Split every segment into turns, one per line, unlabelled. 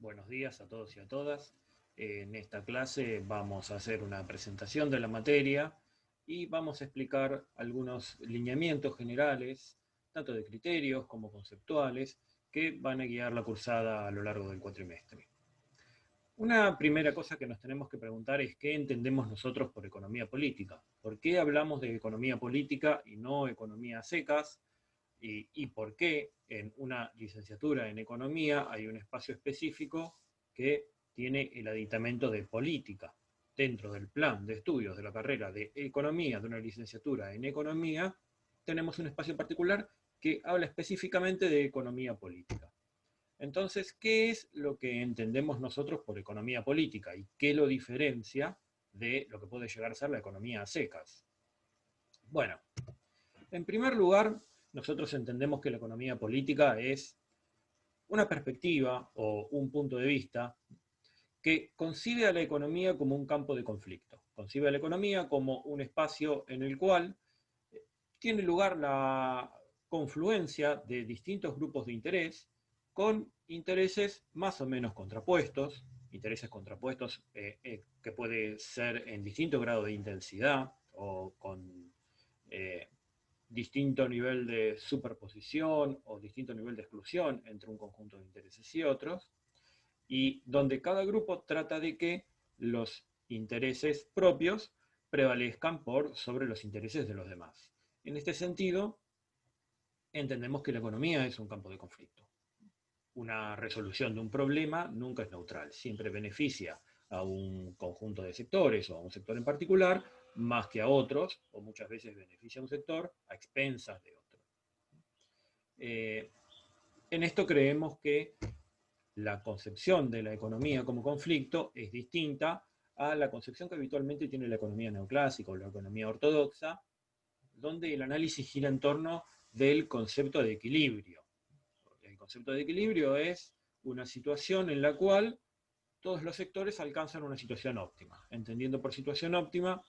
Buenos días a todos y a todas. En esta clase vamos a hacer una presentación de la materia y vamos a explicar algunos lineamientos generales, tanto de criterios como conceptuales, que van a guiar la cursada a lo largo del cuatrimestre. Una primera cosa que nos tenemos que preguntar es qué entendemos nosotros por economía política. ¿Por qué hablamos de economía política y no economía a secas? Y por qué en una licenciatura en economía hay un espacio específico que tiene el aditamento de política. Dentro del plan de estudios de la carrera de economía, de una licenciatura en economía, tenemos un espacio particular que habla específicamente de economía política. Entonces, ¿qué es lo que entendemos nosotros por economía política y qué lo diferencia de lo que puede llegar a ser la economía a secas? Bueno, en primer lugar, nosotros entendemos que la economía política es una perspectiva o un punto de vista que concibe a la economía como un campo de conflicto, concibe a la economía como un espacio en el cual tiene lugar la confluencia de distintos grupos de interés con intereses más o menos contrapuestos, intereses contrapuestos que puede ser en distinto grado de intensidad o con eh, distinto nivel de superposición o distinto nivel de exclusión entre un conjunto de intereses y otros, y donde cada grupo trata de que los intereses propios prevalezcan por sobre los intereses de los demás. En este sentido, entendemos que la economía es un campo de conflicto. Una resolución de un problema nunca es neutral, siempre beneficia a un conjunto de sectores o a un sector en particular más que a otros, o muchas veces beneficia a un sector a expensas de otro. Eh, en esto creemos que la concepción de la economía como conflicto es distinta a la concepción que habitualmente tiene la economía neoclásica o la economía ortodoxa, donde el análisis gira en torno del concepto de equilibrio. El concepto de equilibrio es una situación en la cual todos los sectores alcanzan una situación óptima. Entendiendo por situación óptima,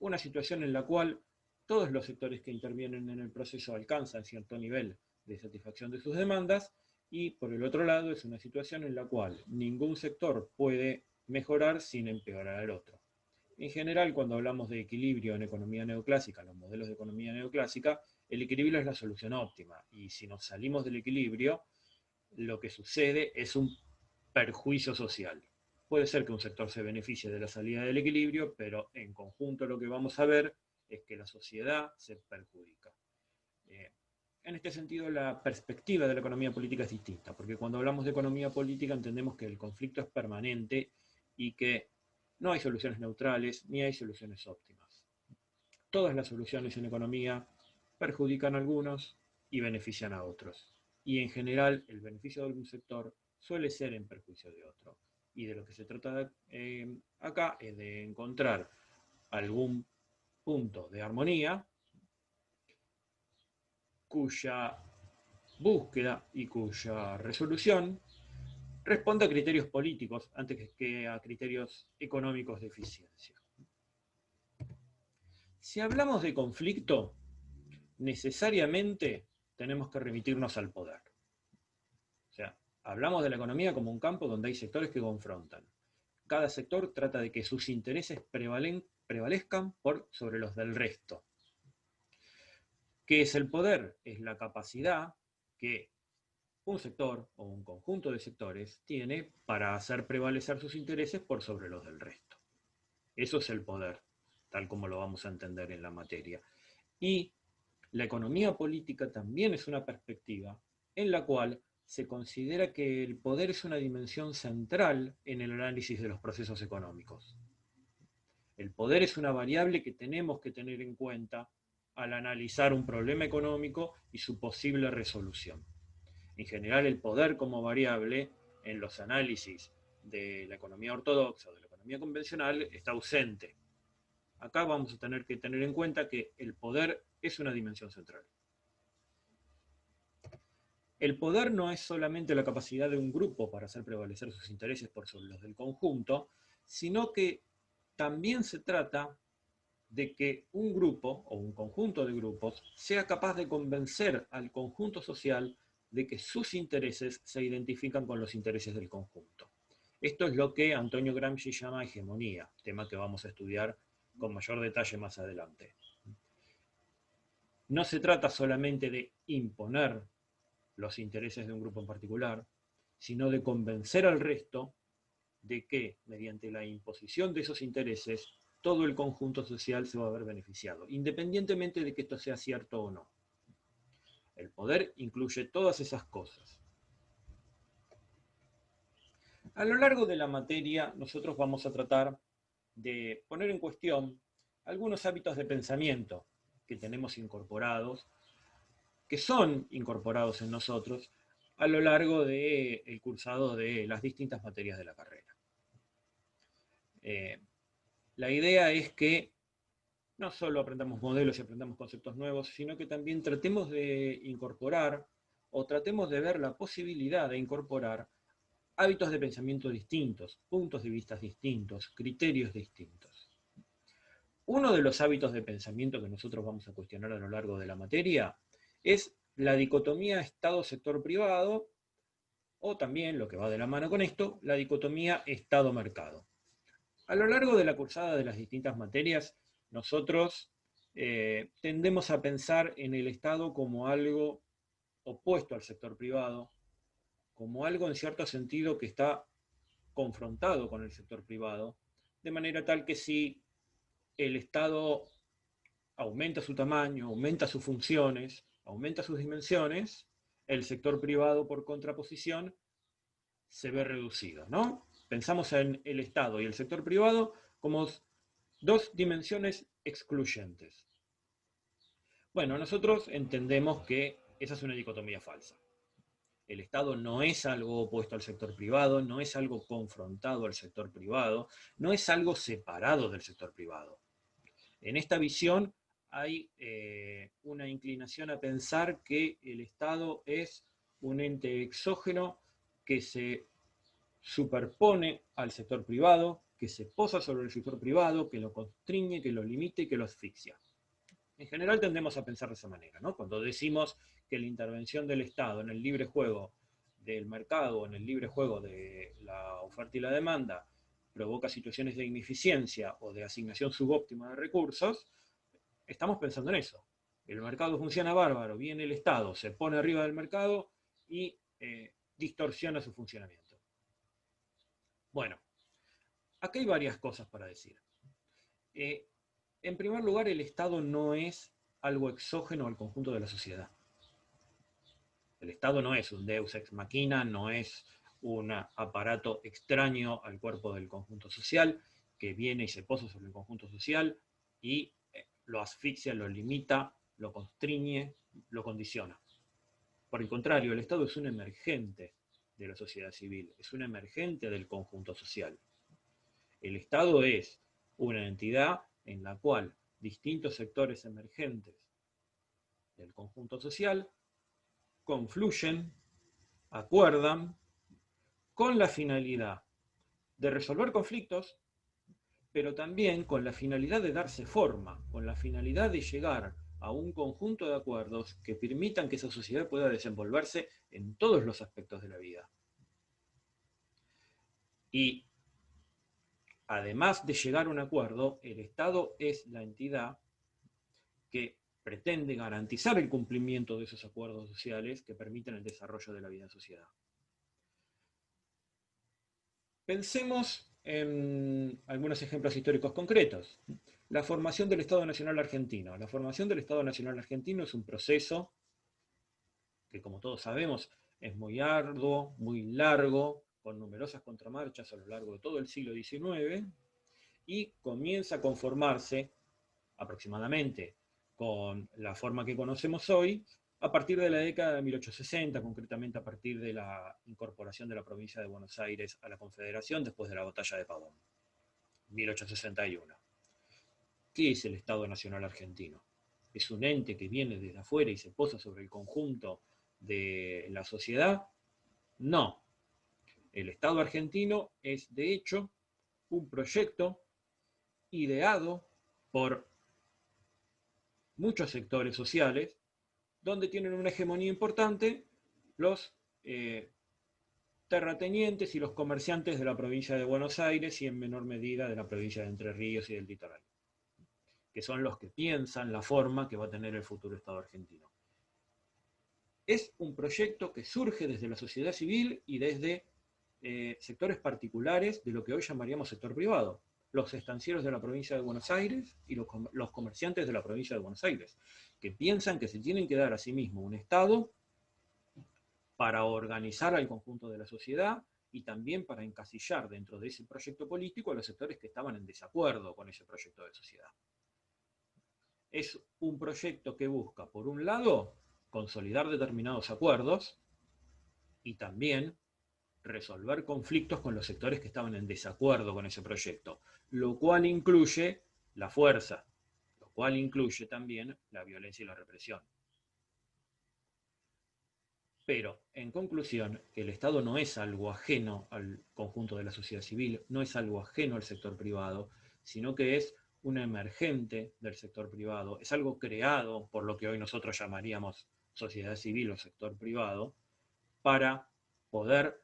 una situación en la cual todos los sectores que intervienen en el proceso alcanzan cierto nivel de satisfacción de sus demandas, y por el otro lado es una situación en la cual ningún sector puede mejorar sin empeorar al otro. En general, cuando hablamos de equilibrio en economía neoclásica, en los modelos de economía neoclásica, el equilibrio es la solución óptima, y si nos salimos del equilibrio, lo que sucede es un perjuicio social. Puede ser que un sector se beneficie de la salida del equilibrio, pero en conjunto lo que vamos a ver es que la sociedad se perjudica. Eh, en este sentido, la perspectiva de la economía política es distinta, porque cuando hablamos de economía política entendemos que el conflicto es permanente y que no hay soluciones neutrales ni hay soluciones óptimas. Todas las soluciones en economía perjudican a algunos y benefician a otros. Y en general el beneficio de un sector suele ser en perjuicio de otro. Y de lo que se trata acá es de encontrar algún punto de armonía cuya búsqueda y cuya resolución responda a criterios políticos antes que a criterios económicos de eficiencia. Si hablamos de conflicto, necesariamente tenemos que remitirnos al poder. O sea, hablamos de la economía como un campo donde hay sectores que confrontan. Cada sector trata de que sus intereses prevalezcan por sobre los del resto. ¿Qué es el poder? Es la capacidad que un sector o un conjunto de sectores tiene para hacer prevalecer sus intereses por sobre los del resto. Eso es el poder, tal como lo vamos a entender en la materia. Y la economía política también es una perspectiva en la cual se considera que el poder es una dimensión central en el análisis de los procesos económicos. El poder es una variable que tenemos que tener en cuenta al analizar un problema económico y su posible resolución. En general, el poder como variable en los análisis de la economía ortodoxa o de la economía convencional está ausente. Acá vamos a tener que tener en cuenta que el poder es una dimensión central. El poder no es solamente la capacidad de un grupo para hacer prevalecer sus intereses por sobre los del conjunto, sino que también se trata de que un grupo o un conjunto de grupos sea capaz de convencer al conjunto social de que sus intereses se identifican con los intereses del conjunto. Esto es lo que Antonio Gramsci llama hegemonía, tema que vamos a estudiar con mayor detalle más adelante. No se trata solamente de imponer los intereses de un grupo en particular, sino de convencer al resto de que, mediante la imposición de esos intereses, todo el conjunto social se va a ver beneficiado, independientemente de que esto sea cierto o no. El poder incluye todas esas cosas. A lo largo de la materia, nosotros vamos a tratar de poner en cuestión algunos hábitos de pensamiento que tenemos incorporados, que son incorporados en nosotros a lo largo del cursado de las distintas materias de la carrera. La idea es que no solo aprendamos modelos y aprendamos conceptos nuevos, sino que también tratemos de incorporar o tratemos de ver la posibilidad de incorporar hábitos de pensamiento distintos, puntos de vista distintos, criterios distintos. Uno de los hábitos de pensamiento que nosotros vamos a cuestionar a lo largo de la materia es la dicotomía Estado-sector privado, o también, lo que va de la mano con esto, la dicotomía Estado-mercado. A lo largo de la cursada de las distintas materias, nosotros tendemos a pensar en el Estado como algo opuesto al sector privado, como algo en cierto sentido que está confrontado con el sector privado, de manera tal que si el Estado aumenta su tamaño, aumenta sus funciones, aumenta sus dimensiones, el sector privado, por contraposición, se ve reducido, ¿no? Pensamos en el Estado y el sector privado como dos dimensiones excluyentes. Bueno, nosotros entendemos que esa es una dicotomía falsa. El Estado no es algo opuesto al sector privado, no es algo confrontado al sector privado, no es algo separado del sector privado. En esta visión hay una inclinación a pensar que el Estado es un ente exógeno que se superpone al sector privado, que se posa sobre el sector privado, que lo constriñe, que lo limite y que lo asfixia. En general tendemos a pensar de esa manera, ¿no? Cuando decimos que la intervención del Estado en el libre juego del mercado, en el libre juego de la oferta y la demanda, provoca situaciones de ineficiencia o de asignación subóptima de recursos, estamos pensando en eso. El mercado funciona bárbaro, viene el Estado, se pone arriba del mercado y distorsiona su funcionamiento. Bueno, acá hay varias cosas para decir. En primer lugar, el Estado no es algo exógeno al conjunto de la sociedad. El Estado no es un deus ex machina, no es un aparato extraño al cuerpo del conjunto social que viene y se posa sobre el conjunto social y lo asfixia, lo limita, lo constriñe, lo condiciona. Por el contrario, el Estado es un emergente de la sociedad civil, es un emergente del conjunto social. El Estado es una entidad en la cual distintos sectores emergentes del conjunto social confluyen, acuerdan, con la finalidad de resolver conflictos, pero también con la finalidad de darse forma, con la finalidad de llegar a un conjunto de acuerdos que permitan que esa sociedad pueda desenvolverse en todos los aspectos de la vida. Y además de llegar a un acuerdo, el Estado es la entidad que pretende garantizar el cumplimiento de esos acuerdos sociales que permiten el desarrollo de la vida en sociedad. Pensemos en algunos ejemplos históricos concretos. La formación del Estado Nacional Argentino. La formación del Estado Nacional Argentino es un proceso que, como todos sabemos, es muy arduo, muy largo, con numerosas contramarchas a lo largo de todo el siglo XIX, y comienza a conformarse aproximadamente con la forma que conocemos hoy a partir de la década de 1860, concretamente a partir de la incorporación de la provincia de Buenos Aires a la Confederación después de la batalla de Pavón, 1861. ¿Qué es el Estado Nacional Argentino? ¿Es un ente que viene desde afuera y se posa sobre el conjunto de la sociedad? No. El Estado argentino es, de hecho, un proyecto ideado por muchos sectores sociales, donde tienen una hegemonía importante los terratenientes y los comerciantes de la provincia de Buenos Aires y en menor medida de la provincia de Entre Ríos y del litoral, que son los que piensan la forma que va a tener el futuro Estado argentino. Es un proyecto que surge desde la sociedad civil y desde sectores particulares de lo que hoy llamaríamos sector privado. Los estancieros de la provincia de Buenos Aires y los comerciantes de la provincia de Buenos Aires, que piensan que se tienen que dar a sí mismos un Estado para organizar al conjunto de la sociedad y también para encasillar dentro de ese proyecto político a los sectores que estaban en desacuerdo con ese proyecto de sociedad. Es un proyecto que busca, por un lado, consolidar determinados acuerdos y también resolver conflictos con los sectores que estaban en desacuerdo con ese proyecto, lo cual incluye la fuerza, lo cual incluye también la violencia y la represión. Pero, en conclusión, el Estado no es algo ajeno al conjunto de la sociedad civil, no es algo ajeno al sector privado, sino que es un emergente del sector privado, es algo creado por lo que hoy nosotros llamaríamos sociedad civil o sector privado, para poder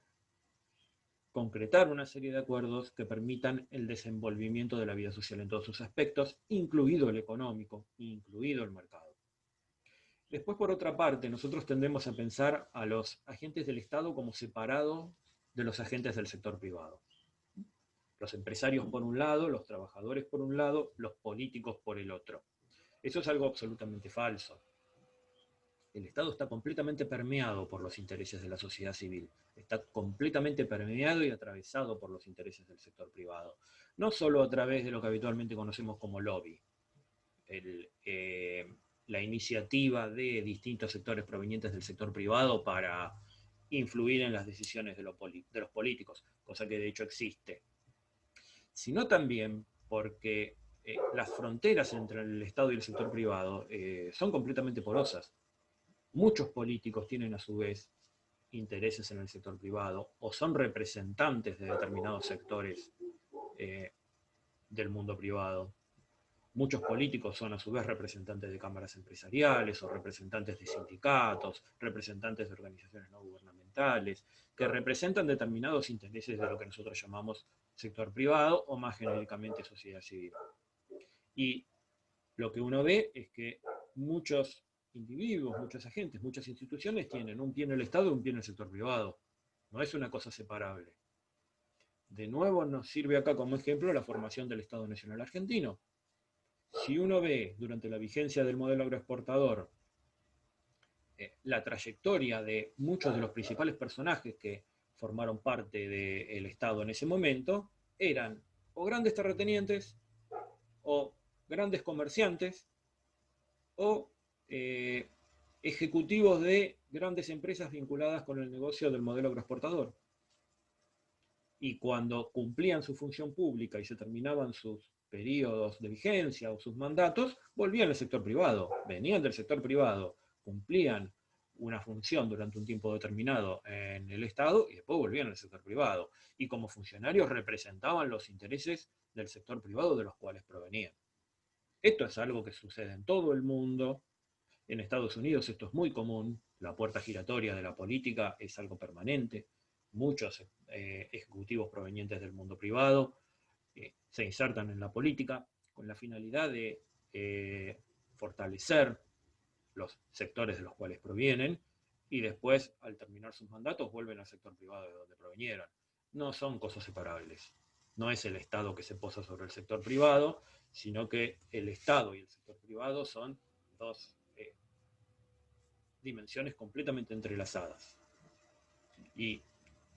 concretar una serie de acuerdos que permitan el desenvolvimiento de la vida social en todos sus aspectos, incluido el económico, incluido el mercado. Después, por otra parte, nosotros tendemos a pensar a los agentes del Estado como separados de los agentes del sector privado. Los empresarios por un lado, los trabajadores por un lado, los políticos por el otro. Eso es algo absolutamente falso. El Estado está completamente permeado por los intereses de la sociedad civil, está completamente permeado y atravesado por los intereses del sector privado, no solo a través de lo que habitualmente conocemos como lobby, la iniciativa de distintos sectores provenientes del sector privado para influir en las decisiones de los políticos, cosa que de hecho existe, sino también porque las fronteras entre el Estado y el sector privado son completamente porosas. Muchos políticos tienen a su vez intereses en el sector privado o son representantes de determinados sectores del mundo privado. Muchos políticos son a su vez representantes de cámaras empresariales o representantes de sindicatos, representantes de organizaciones no gubernamentales, que representan determinados intereses de lo que nosotros llamamos sector privado o más genéricamente sociedad civil. Y lo que uno ve es que muchos individuos, muchos agentes, muchas instituciones tienen un pie en el Estado y un pie en el sector privado. No es una cosa separable. De nuevo nos sirve acá como ejemplo la formación del Estado Nacional Argentino. Si uno ve durante la vigencia del modelo agroexportador la trayectoria de muchos de los principales personajes que formaron parte del Estado en ese momento, eran o grandes terratenientes, o grandes comerciantes, o ejecutivos de grandes empresas vinculadas con el negocio del modelo agroexportador. Y cuando cumplían su función pública y se terminaban sus periodos de vigencia o sus mandatos, volvían al sector privado, venían del sector privado, cumplían una función durante un tiempo determinado en el Estado y después volvían al sector privado. Y como funcionarios representaban los intereses del sector privado de los cuales provenían. Esto es algo que sucede en todo el mundo. En Estados Unidos esto es muy común. La puerta giratoria de la política es algo permanente. Muchos ejecutivos provenientes del mundo privado se insertan en la política con la finalidad de fortalecer los sectores de los cuales provienen y después, al terminar sus mandatos, vuelven al sector privado de donde provinieron. No son cosas separables. No es el Estado que se posa sobre el sector privado, sino que el Estado y el sector privado son dos dimensiones completamente entrelazadas. Y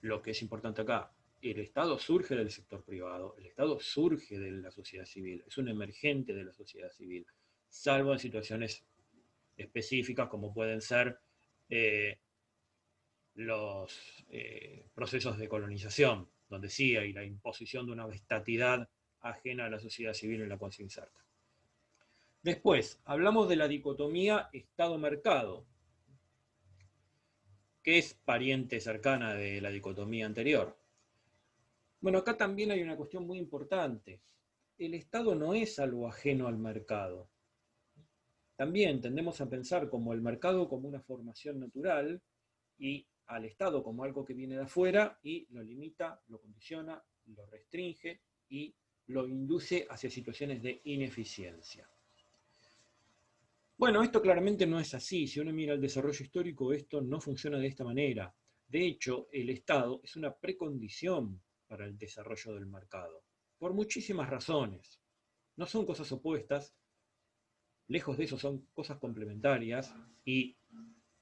lo que es importante acá, el Estado surge del sector privado, el Estado surge de la sociedad civil, es un emergente de la sociedad civil, salvo en situaciones específicas como pueden ser los procesos de colonización, donde sí hay la imposición de una estatidad ajena a la sociedad civil en la cual se inserta. Después, hablamos de la dicotomía Estado-mercado, que es pariente cercana de la dicotomía anterior. Bueno, acá también hay una cuestión muy importante. El Estado no es algo ajeno al mercado. También tendemos a pensar como el mercado como una formación natural y al Estado como algo que viene de afuera y lo limita, lo condiciona, lo restringe y lo induce hacia situaciones de ineficiencia. Bueno, esto claramente no es así. Si uno mira el desarrollo histórico, esto no funciona de esta manera. De hecho, el Estado es una precondición para el desarrollo del mercado, por muchísimas razones. No son cosas opuestas, lejos de eso son cosas complementarias y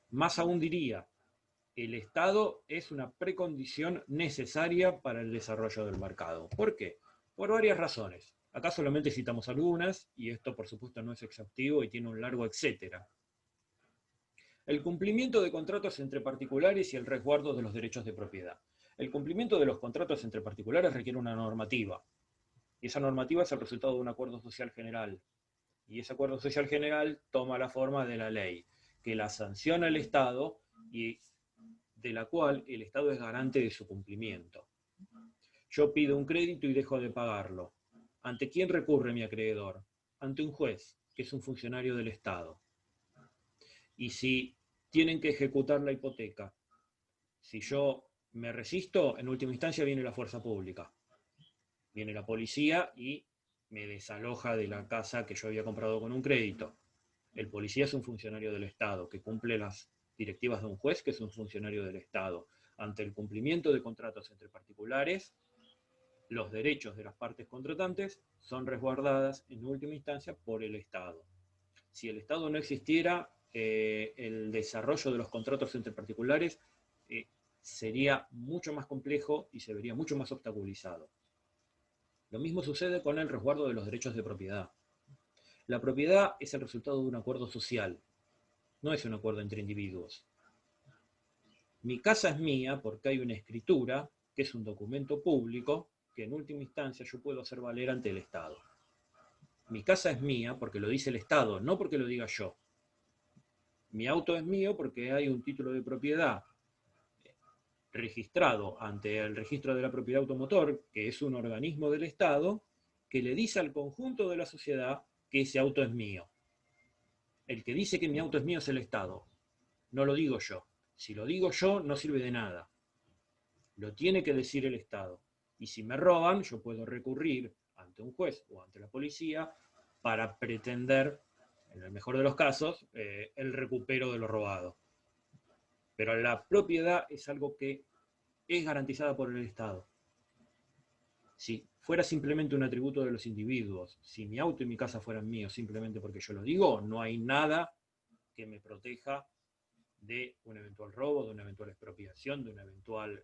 más aún diría, el Estado es una precondición necesaria para el desarrollo del mercado. ¿Por qué? Por varias razones. Acá solamente citamos algunas, y esto por supuesto no es exhaustivo y tiene un largo etcétera. El cumplimiento de contratos entre particulares y el resguardo de los derechos de propiedad. El cumplimiento de los contratos entre particulares requiere una normativa, y esa normativa es el resultado de un acuerdo social general. Y ese acuerdo social general toma la forma de la ley, que la sanciona el Estado y de la cual el Estado es garante de su cumplimiento. Yo pido un crédito y dejo de pagarlo. ¿Ante quién recurre mi acreedor? Ante un juez, que es un funcionario del Estado. Y si tienen que ejecutar la hipoteca, si yo me resisto, en última instancia viene la fuerza pública. Viene la policía y me desaloja de la casa que yo había comprado con un crédito. El policía es un funcionario del Estado que cumple las directivas de un juez que es un funcionario del Estado. Ante el cumplimiento de contratos entre particulares, los derechos de las partes contratantes son resguardadas en última instancia por el Estado. Si el Estado no existiera, el desarrollo de los contratos entre particulares sería mucho más complejo y se vería mucho más obstaculizado. Lo mismo sucede con el resguardo de los derechos de propiedad. La propiedad es el resultado de un acuerdo social, no es un acuerdo entre individuos. Mi casa es mía porque hay una escritura, que es un documento público, que en última instancia yo puedo hacer valer ante el Estado. Mi casa es mía porque lo dice el Estado, no porque lo diga yo. Mi auto es mío porque hay un título de propiedad registrado ante el registro de la propiedad automotor, que es un organismo del Estado, que le dice al conjunto de la sociedad que ese auto es mío. El que dice que mi auto es mío es el Estado, no lo digo yo. Si lo digo yo, no sirve de nada. Lo tiene que decir el Estado. Y si me roban, yo puedo recurrir ante un juez o ante la policía para pretender, en el mejor de los casos, el recupero de lo robado. Pero la propiedad es algo que es garantizada por el Estado. Si fuera simplemente un atributo de los individuos, si mi auto y mi casa fueran míos simplemente porque yo lo digo, no hay nada que me proteja de un eventual robo, de una eventual expropiación, de una eventual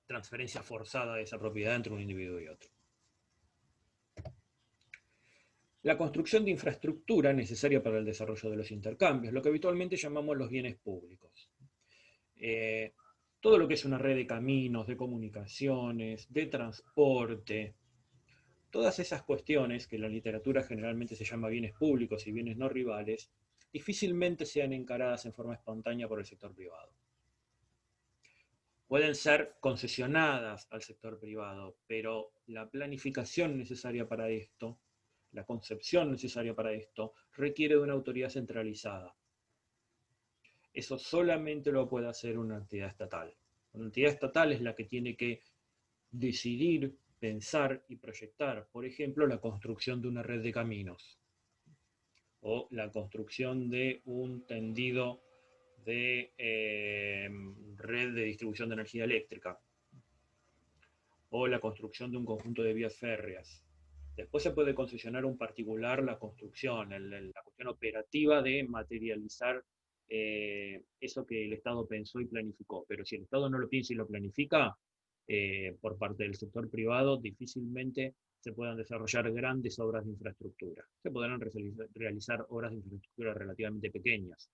transferencia forzada de esa propiedad entre un individuo y otro. La construcción de infraestructura necesaria para el desarrollo de los intercambios, lo que habitualmente llamamos los bienes públicos. Todo lo que es una red de caminos, de comunicaciones, de transporte, todas esas cuestiones que en la literatura generalmente se llama bienes públicos y bienes no rivales, difícilmente sean encaradas en forma espontánea por el sector privado. Pueden ser concesionadas al sector privado, pero la planificación necesaria para esto, la concepción necesaria para esto, requiere de una autoridad centralizada. Eso solamente lo puede hacer una entidad estatal. Una entidad estatal es la que tiene que decidir, pensar y proyectar, por ejemplo, la construcción de una red de caminos o la construcción de un tendido de red de distribución de energía eléctrica o la construcción de un conjunto de vías férreas. Después se puede concesionar a un particular la construcción, la cuestión operativa de materializar eso que el Estado pensó y planificó. Pero si el Estado no lo piensa y lo planifica, por parte del sector privado, difícilmente se puedan desarrollar grandes obras de infraestructura. Se podrán realizar obras de infraestructura relativamente pequeñas,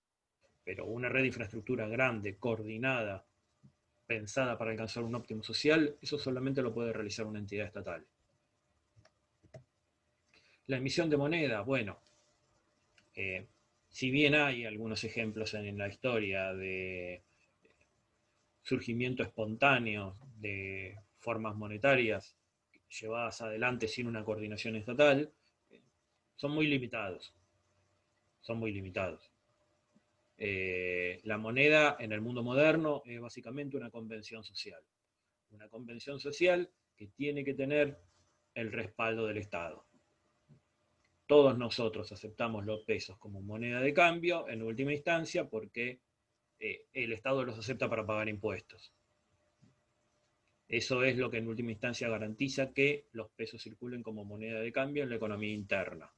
pero una red de infraestructura grande, coordinada, pensada para alcanzar un óptimo social, eso solamente lo puede realizar una entidad estatal. La emisión de moneda, bueno, si bien hay algunos ejemplos en la historia de surgimiento espontáneo de formas monetarias llevadas adelante sin una coordinación estatal, son muy limitados. Son muy limitados. La moneda en el mundo moderno es básicamente una convención social. Una convención social que tiene que tener el respaldo del Estado. Todos nosotros aceptamos los pesos como moneda de cambio en última instancia porque el Estado los acepta para pagar impuestos. Eso es lo que en última instancia garantiza que los pesos circulen como moneda de cambio en la economía interna.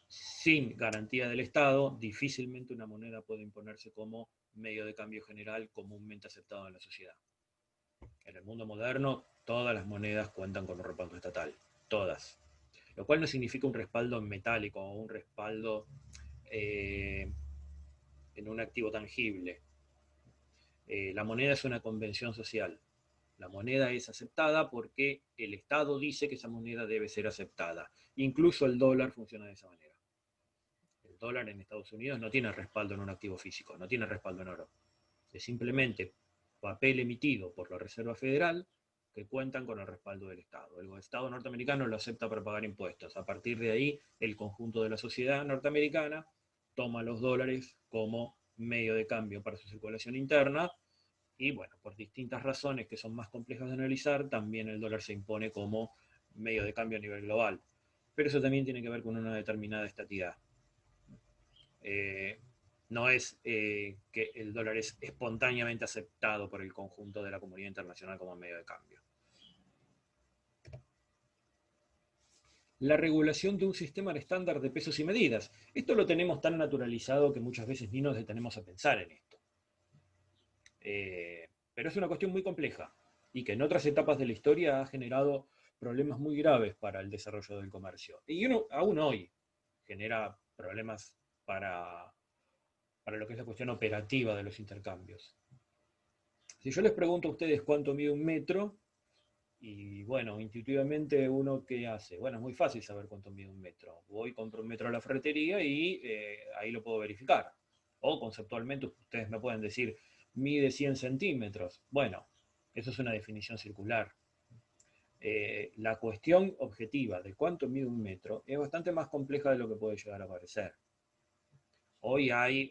Sin garantía del Estado, difícilmente una moneda puede imponerse como medio de cambio general comúnmente aceptado en la sociedad. En el mundo moderno, todas las monedas cuentan con un respaldo estatal, todas. Lo cual no significa un respaldo metálico o un respaldo en un activo tangible. La moneda es una convención social. La moneda es aceptada porque el Estado dice que esa moneda debe ser aceptada. Incluso el dólar funciona de esa manera. El dólar en Estados Unidos no tiene respaldo en un activo físico, no tiene respaldo en oro. Es simplemente papel emitido por la Reserva Federal que cuentan con el respaldo del Estado. El Estado norteamericano lo acepta para pagar impuestos. A partir de ahí, el conjunto de la sociedad norteamericana toma los dólares como medio de cambio para su circulación interna y, bueno, por distintas razones que son más complejas de analizar, también el dólar se impone como medio de cambio a nivel global. Pero eso también tiene que ver con una determinada estatidad. No es que el dólar es espontáneamente aceptado por el conjunto de la comunidad internacional como medio de cambio. La regulación de un sistema estándar de pesos y medidas. Esto lo tenemos tan naturalizado que muchas veces ni nos detenemos a pensar en esto. Pero es una cuestión muy compleja y que en otras etapas de la historia ha generado problemas muy graves para el desarrollo del comercio. Y aún hoy genera problemas para lo que es la cuestión operativa de los intercambios. Si yo les pregunto a ustedes cuánto mide un metro, y bueno, intuitivamente uno qué hace. Bueno, es muy fácil saber cuánto mide un metro. Voy, compro un metro a la ferretería y ahí lo puedo verificar. O conceptualmente ustedes me pueden decir, mide 100 centímetros. Bueno, eso es una definición circular. La cuestión objetiva de cuánto mide un metro es bastante más compleja de lo que puede llegar a parecer. Hoy hay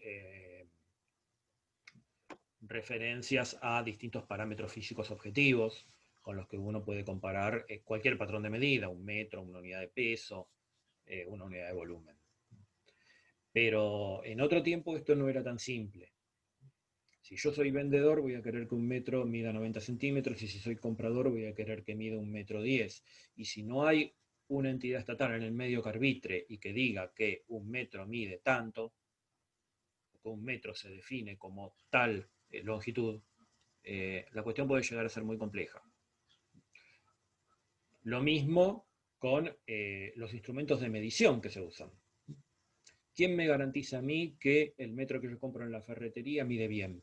referencias a distintos parámetros físicos objetivos con los que uno puede comparar cualquier patrón de medida, un metro, una unidad de peso, una unidad de volumen. Pero en otro tiempo esto no era tan simple. Si yo soy vendedor voy a querer que un metro mida 90 centímetros y si soy comprador voy a querer que mida un metro 10. Y si no hay una entidad estatal en el medio que arbitre y que diga que un metro mide tanto, que un metro se define como tal longitud, la cuestión puede llegar a ser muy compleja. Lo mismo con los instrumentos de medición que se usan. ¿Quién me garantiza a mí que el metro que yo compro en la ferretería mide bien?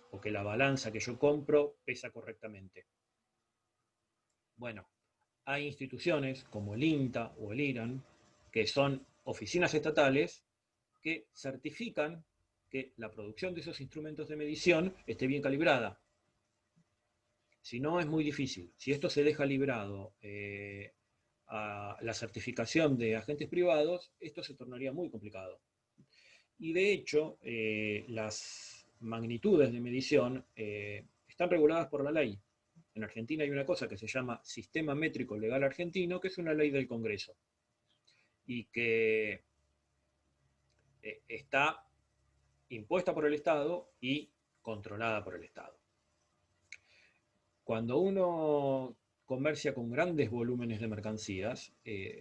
O que la balanza que yo compro pesa correctamente. Bueno, hay instituciones como el INTA o el IRAN, que son oficinas estatales que certifican que la producción de esos instrumentos de medición esté bien calibrada. Si no, es muy difícil. Si esto se deja librado a la certificación de agentes privados, esto se tornaría muy complicado. Y de hecho, las magnitudes de medición están reguladas por la ley. En Argentina hay una cosa que se llama Sistema Métrico Legal Argentino, que es una ley del Congreso y que está impuesta por el Estado y controlada por el Estado. Cuando uno comercia con grandes volúmenes de mercancías,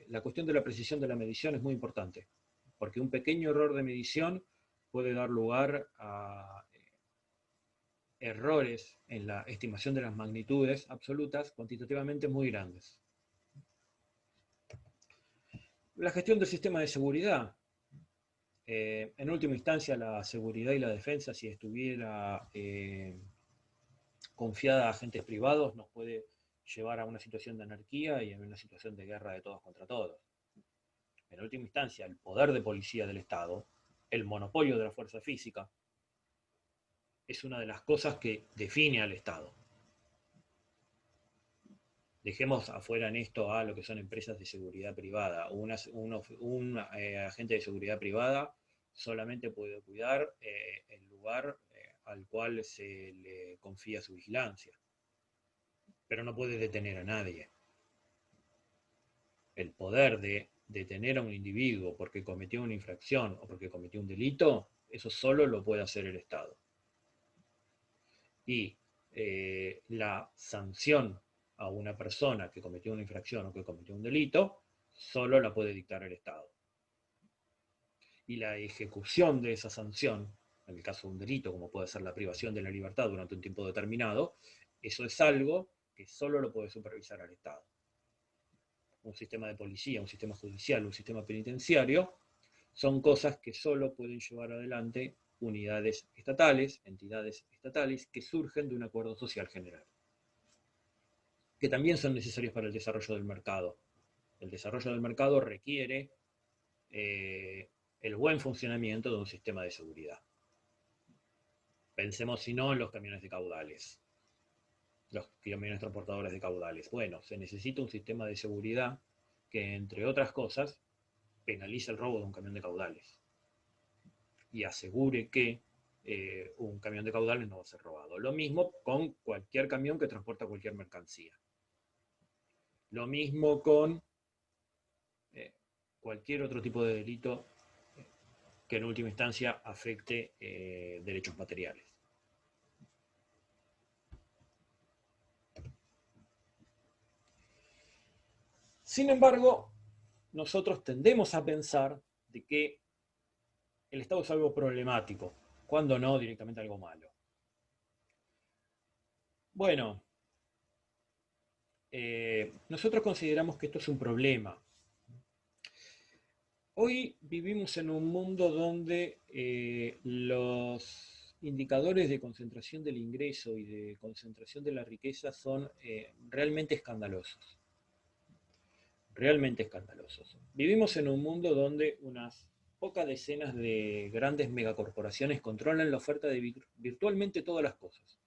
la cuestión de la precisión de la medición es muy importante, porque un pequeño error de medición puede dar lugar a errores en la estimación de las magnitudes absolutas cuantitativamente muy grandes. La gestión del sistema de seguridad. En última instancia, la seguridad y la defensa, si estuviera confiada a agentes privados, nos puede llevar a una situación de anarquía y a una situación de guerra de todos contra todos. En última instancia, el poder de policía del Estado, el monopolio de la fuerza física, es una de las cosas que define al Estado. Dejemos afuera en esto a lo que son empresas de seguridad privada. Un agente de seguridad privada solamente puede cuidar el lugar al cual se le confía su vigilancia, pero no puede detener a nadie. El poder de detener a un individuo porque cometió una infracción o porque cometió un delito, eso solo lo puede hacer el Estado. Y la sanción a una persona que cometió una infracción o que cometió un delito, solo la puede dictar el Estado. Y la ejecución de esa sanción, en el caso de un delito, como puede ser la privación de la libertad durante un tiempo determinado, eso es algo que solo lo puede supervisar el Estado. Un sistema de policía, un sistema judicial, un sistema penitenciario, son cosas que solo pueden llevar adelante unidades estatales, entidades estatales, que surgen de un acuerdo social general, que también son necesarios para el desarrollo del mercado. El desarrollo del mercado requiere el buen funcionamiento de un sistema de seguridad. Pensemos si no en los camiones de caudales, los camiones transportadores de caudales. Bueno, se necesita un sistema de seguridad que, entre otras cosas, penalice el robo de un camión de caudales y asegure que un camión de caudales no va a ser robado. Lo mismo con cualquier camión que transporta cualquier mercancía. Lo mismo con cualquier otro tipo de delito que en última instancia afecte derechos materiales. Sin embargo, nosotros tendemos a pensar de que el Estado es algo problemático, cuando no directamente algo malo. Bueno, nosotros consideramos que esto es un problema. Hoy vivimos en un mundo donde los indicadores de concentración del ingreso y de concentración de la riqueza son realmente escandalosos. Realmente escandalosos. Vivimos en un mundo donde unas pocas decenas de grandes megacorporaciones controlan la oferta de virtualmente todas las cosas.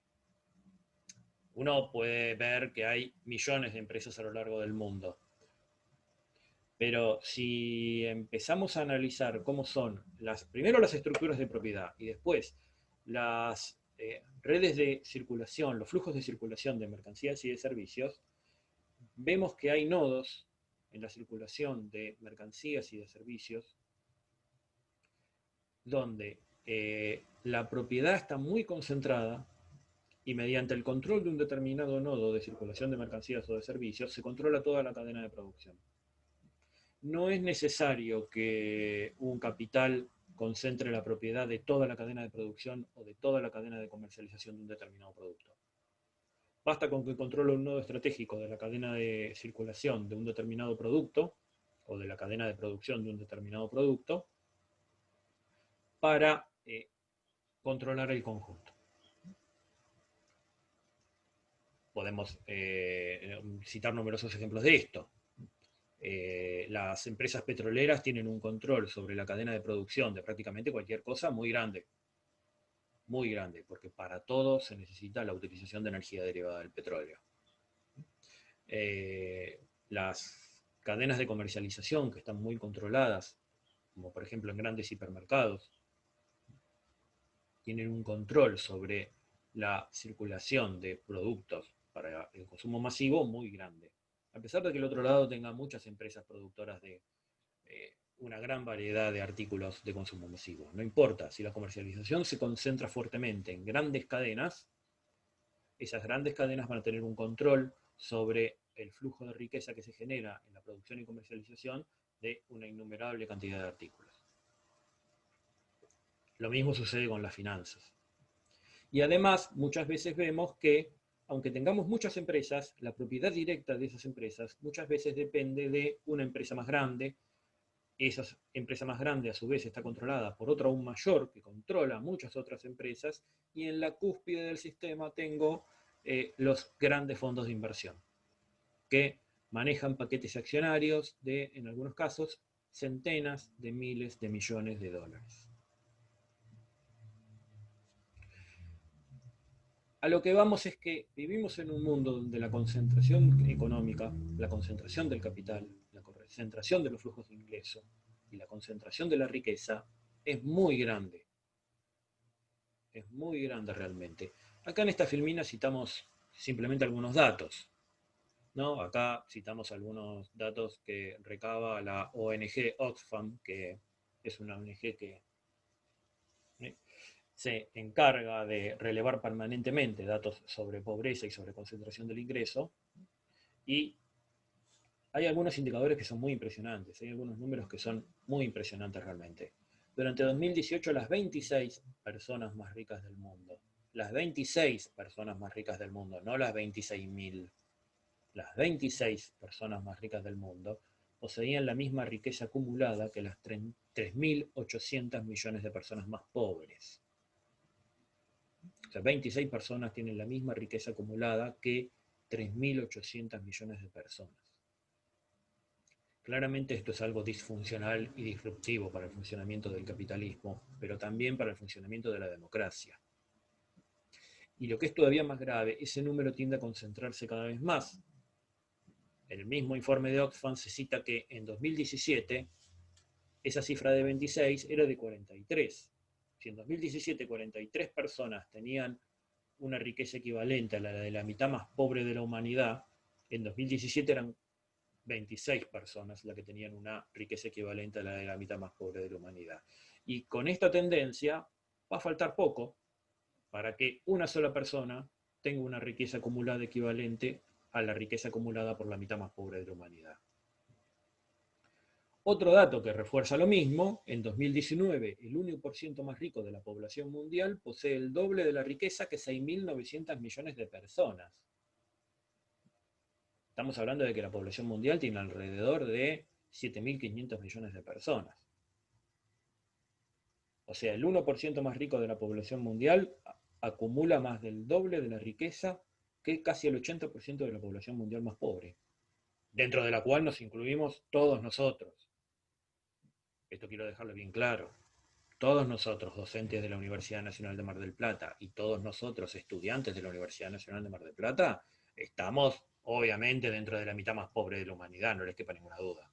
Uno puede ver que hay millones de empresas a lo largo del mundo. Pero si empezamos a analizar cómo son primero las estructuras de propiedad y después las redes de circulación, los flujos de circulación de mercancías y de servicios, vemos que hay nodos en la circulación de mercancías y de servicios donde la propiedad está muy concentrada y mediante el control de un determinado nodo de circulación de mercancías o de servicios se controla toda la cadena de producción. No es necesario que un capital concentre la propiedad de toda la cadena de producción o de toda la cadena de comercialización de un determinado producto. Basta con que controle un nodo estratégico de la cadena de circulación de un determinado producto o de la cadena de producción de un determinado producto para controlar el conjunto. Podemos citar numerosos ejemplos de esto. Las empresas petroleras tienen un control sobre la cadena de producción de prácticamente cualquier cosa muy grande, porque para todo se necesita la utilización de energía derivada del petróleo. Las cadenas de comercialización que están muy controladas, como por ejemplo en grandes hipermercados, tienen un control sobre la circulación de productos para el consumo masivo muy grande. A pesar de que el otro lado tenga muchas empresas productoras de una gran variedad de artículos de consumo masivo. No importa, si la comercialización se concentra fuertemente en grandes cadenas, esas grandes cadenas van a tener un control sobre el flujo de riqueza que se genera en la producción y comercialización de una innumerable cantidad de artículos. Lo mismo sucede con las finanzas. Y además, muchas veces vemos que, aunque tengamos muchas empresas, la propiedad directa de esas empresas muchas veces depende de una empresa más grande. Esa empresa más grande a su vez está controlada por otra aún mayor que controla muchas otras empresas, y en la cúspide del sistema tengo los grandes fondos de inversión que manejan paquetes accionarios de, en algunos casos, centenas de miles de millones de dólares. A lo que vamos es que vivimos en un mundo donde la concentración económica, la concentración del capital, la concentración de los flujos de ingreso y la concentración de la riqueza es muy grande. Es muy grande realmente. Acá en esta filmina citamos simplemente algunos datos, ¿no? Acá citamos algunos datos que recaba la ONG Oxfam, que es una ONG que se encarga de relevar permanentemente datos sobre pobreza y sobre concentración del ingreso, y hay algunos indicadores que son muy impresionantes, hay algunos números que son muy impresionantes realmente. Durante 2018, las 26 personas más ricas del mundo, las 26 personas más ricas del mundo, no las 26.000, las 26 personas más ricas del mundo poseían la misma riqueza acumulada que las 3.800 millones de personas más pobres. O sea, 26 personas tienen la misma riqueza acumulada que 3.800 millones de personas. Claramente esto es algo disfuncional y disruptivo para el funcionamiento del capitalismo, pero también para el funcionamiento de la democracia. Y lo que es todavía más grave, ese número tiende a concentrarse cada vez más. En el mismo informe de Oxfam se cita que en 2017 esa cifra de 26 era de 43. Si en 2017 43 personas tenían una riqueza equivalente a la de la mitad más pobre de la humanidad, en 2017 eran 26 personas las que tenían una riqueza equivalente a la de la mitad más pobre de la humanidad. Y con esta tendencia va a faltar poco para que una sola persona tenga una riqueza acumulada equivalente a la riqueza acumulada por la mitad más pobre de la humanidad. Otro dato que refuerza lo mismo, en 2019 el 1% más rico de la población mundial posee el doble de la riqueza que 6.900 millones de personas. Estamos hablando de que la población mundial tiene alrededor de 7.500 millones de personas. O sea, el 1% más rico de la población mundial acumula más del doble de la riqueza que casi el 80% de la población mundial más pobre, dentro de la cual nos incluimos todos nosotros. Esto quiero dejarlo bien claro. Todos nosotros, docentes de la Universidad Nacional de Mar del Plata, y todos nosotros, estudiantes de la Universidad Nacional de Mar del Plata, estamos obviamente dentro de la mitad más pobre de la humanidad, no les quepa ninguna duda.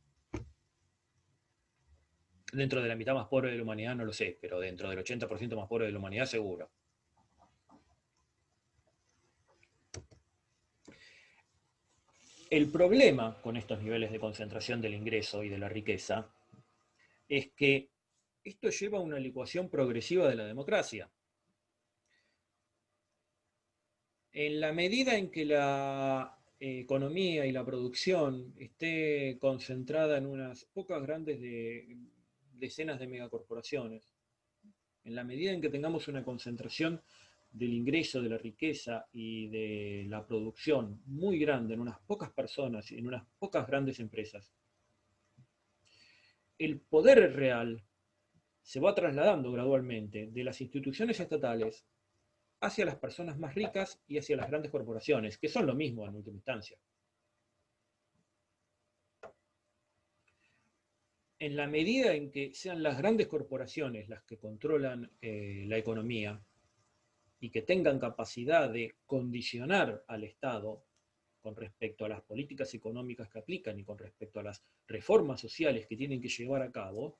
Dentro de la mitad más pobre de la humanidad no lo sé, pero dentro del 80% más pobre de la humanidad seguro. El problema con estos niveles de concentración del ingreso y de la riqueza es que esto lleva a una licuación progresiva de la democracia. En la medida en que la economía y la producción esté concentrada en unas pocas grandes decenas de megacorporaciones, en la medida en que tengamos una concentración del ingreso, de la riqueza y de la producción muy grande en unas pocas personas y en unas pocas grandes empresas, el poder real se va trasladando gradualmente de las instituciones estatales hacia las personas más ricas y hacia las grandes corporaciones, que son lo mismo en última instancia. En la medida en que sean las grandes corporaciones las que controlan la economía y que tengan capacidad de condicionar al Estado con respecto a las políticas económicas que aplican y con respecto a las reformas sociales que tienen que llevar a cabo,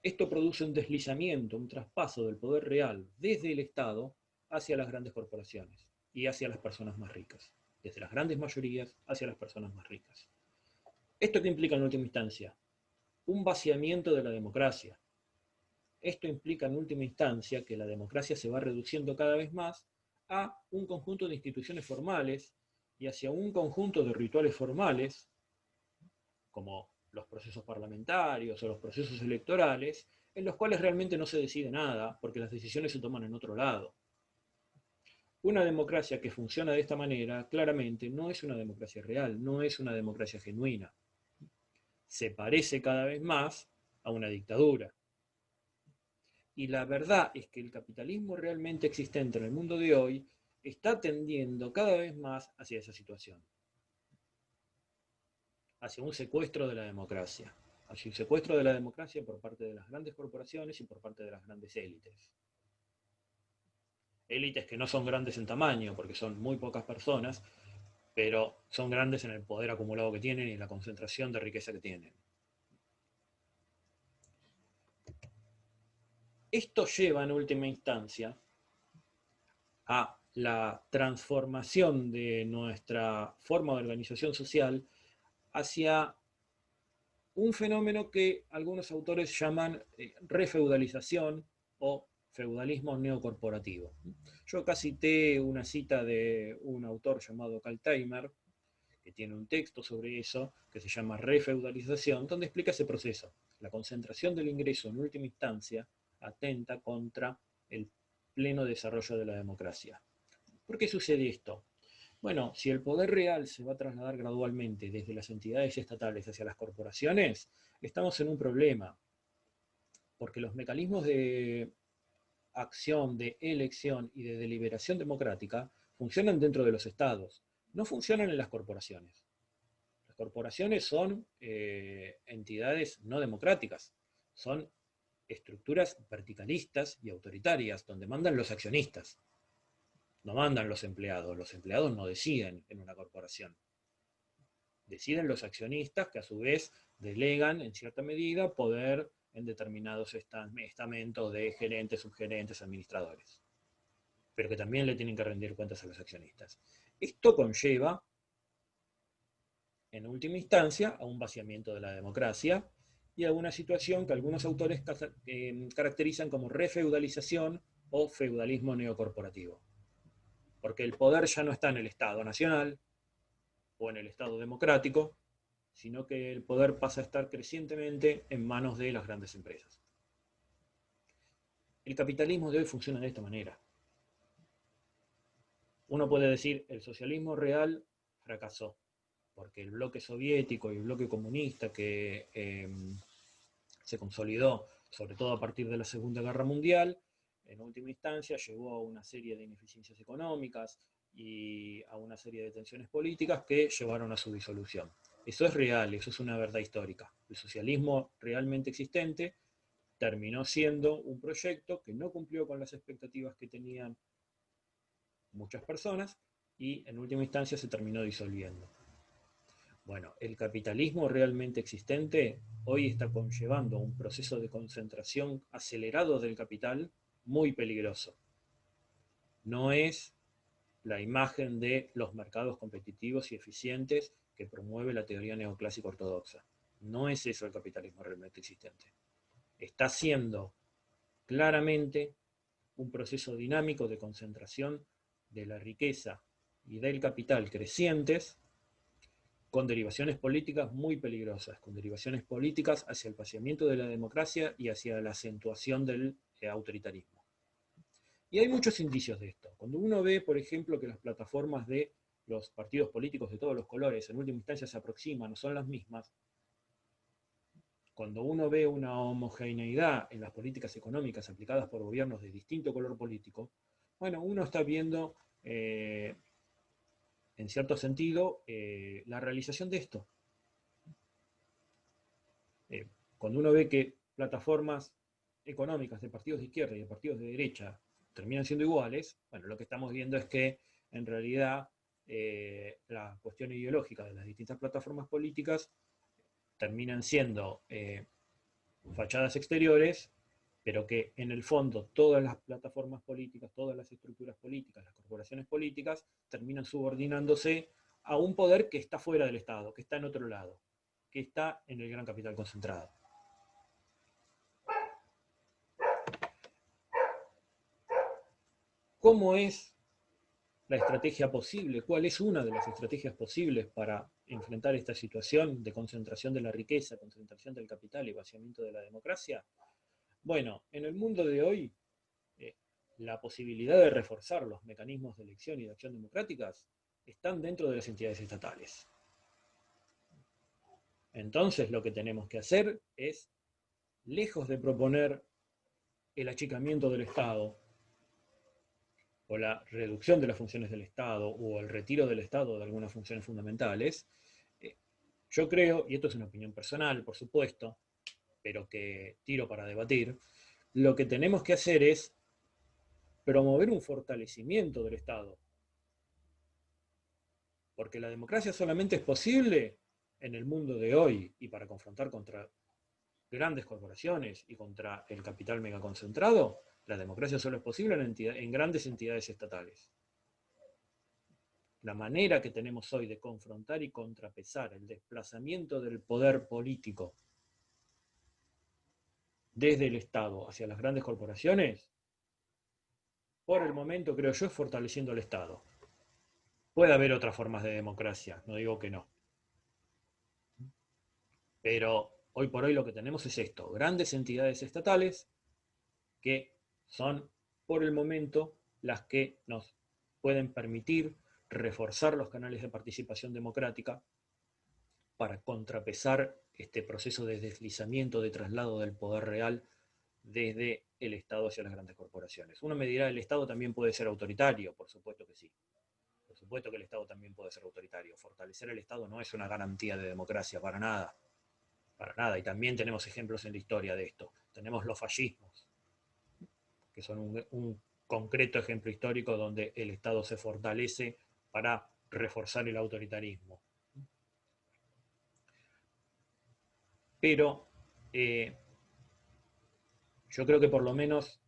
esto produce un deslizamiento, un traspaso del poder real desde el Estado hacia las grandes corporaciones y hacia las personas más ricas, desde las grandes mayorías hacia las personas más ricas. ¿Esto qué implica en última instancia? Un vaciamiento de la democracia. Esto implica en última instancia que la democracia se va reduciendo cada vez más a un conjunto de instituciones formales y hacia un conjunto de rituales formales, como los procesos parlamentarios o los procesos electorales, en los cuales realmente no se decide nada, porque las decisiones se toman en otro lado. Una democracia que funciona de esta manera, claramente, no es una democracia real, no es una democracia genuina. Se parece cada vez más a una dictadura. Y la verdad es que el capitalismo realmente existente en el mundo de hoy está tendiendo cada vez más hacia esa situación. Hacia un secuestro de la democracia. Hacia un secuestro de la democracia por parte de las grandes corporaciones y por parte de las grandes élites. Élites que no son grandes en tamaño, porque son muy pocas personas, pero son grandes en el poder acumulado que tienen y en la concentración de riqueza que tienen. Esto lleva en última instancia a la transformación de nuestra forma de organización social hacia un fenómeno que algunos autores llaman refeudalización o feudalismo neocorporativo. Yo acá cité una cita de un autor llamado Carl Teimer, que tiene un texto sobre eso, que se llama Refeudalización, donde explica ese proceso. La concentración del ingreso en última instancia atenta contra el pleno desarrollo de la democracia. ¿Por qué sucede esto? Bueno, si el poder real se va a trasladar gradualmente desde las entidades estatales hacia las corporaciones, estamos en un problema, porque los mecanismos de acción, de elección y de deliberación democrática funcionan dentro de los estados, no funcionan en las corporaciones. Las corporaciones son entidades no democráticas, son estructuras verticalistas y autoritarias, donde mandan los accionistas, no mandan los empleados no deciden en una corporación. Deciden los accionistas que a su vez delegan en cierta medida poder en determinados estamentos de gerentes, subgerentes, administradores, pero que también le tienen que rendir cuentas a los accionistas. Esto conlleva, en última instancia, a un vaciamiento de la democracia y a una situación que algunos autores caracterizan como refeudalización o feudalismo neocorporativo. Porque el poder ya no está en el Estado nacional o en el Estado democrático, sino que el poder pasa a estar crecientemente en manos de las grandes empresas. El capitalismo de hoy funciona de esta manera. Uno puede decir, el socialismo real fracasó, porque el bloque soviético y el bloque comunista que se consolidó, sobre todo a partir de la Segunda Guerra Mundial, en última instancia llevó a una serie de ineficiencias económicas y a una serie de tensiones políticas que llevaron a su disolución. Eso es real, eso es una verdad histórica. El socialismo realmente existente terminó siendo un proyecto que no cumplió con las expectativas que tenían muchas personas y en última instancia se terminó disolviendo. Bueno, el capitalismo realmente existente hoy está conllevando un proceso de concentración acelerado del capital muy peligroso. No es la imagen de los mercados competitivos y eficientes que promueve la teoría neoclásica ortodoxa. No es eso el capitalismo realmente existente. Está siendo claramente un proceso dinámico de concentración de la riqueza y del capital crecientes, con derivaciones políticas muy peligrosas, con derivaciones políticas hacia el vaciamiento de la democracia y hacia la acentuación del autoritarismo. Y hay muchos indicios de esto. Cuando uno ve, por ejemplo, que las plataformas de los partidos políticos de todos los colores en última instancia se aproximan, no son las mismas, cuando uno ve una homogeneidad en las políticas económicas aplicadas por gobiernos de distinto color político, bueno, uno está viendo, en cierto sentido, la realización de esto. Cuando uno ve que plataformas económicas de partidos de izquierda y de partidos de derecha terminan siendo iguales, bueno, lo que estamos viendo es que en realidad la cuestión ideológica de las distintas plataformas políticas terminan siendo fachadas exteriores, pero que en el fondo todas las plataformas políticas, todas las estructuras políticas, las corporaciones políticas, terminan subordinándose a un poder que está fuera del Estado, que está en otro lado, que está en el gran capital concentrado. ¿Cómo es la estrategia posible? ¿Cuál es una de las estrategias posibles para enfrentar esta situación de concentración de la riqueza, concentración del capital y vaciamiento de la democracia? Bueno, en el mundo de hoy, la posibilidad de reforzar los mecanismos de elección y de acción democráticas están dentro de las entidades estatales. Entonces, lo que tenemos que hacer es, lejos de proponer el achicamiento del Estado, o la reducción de las funciones del Estado, o el retiro del Estado de algunas funciones fundamentales, yo creo, y esto es una opinión personal, por supuesto, pero que tiro para debatir, lo que tenemos que hacer es promover un fortalecimiento del Estado. Porque la democracia solamente es posible en el mundo de hoy y para confrontar contra grandes corporaciones y contra el capital megaconcentrado, la democracia solo es posible en grandes entidades estatales. La manera que tenemos hoy de confrontar y contrapesar el desplazamiento del poder político desde el Estado hacia las grandes corporaciones, por el momento creo yo es fortaleciendo el Estado. Puede haber otras formas de democracia, no digo que no. Pero hoy por hoy lo que tenemos es esto, grandes entidades estatales que son por el momento las que nos pueden permitir reforzar los canales de participación democrática para contrapesar este proceso de deslizamiento, de traslado del poder real desde el Estado hacia las grandes corporaciones. Uno me dirá, el Estado también puede ser autoritario, por supuesto que sí. Por supuesto que el Estado también puede ser autoritario. Fortalecer el Estado no es una garantía de democracia, para nada. Para nada. Y también tenemos ejemplos en la historia de esto. Tenemos los fascismos, que son un concreto ejemplo histórico donde el Estado se fortalece para reforzar el autoritarismo. Pero yo creo que por lo menos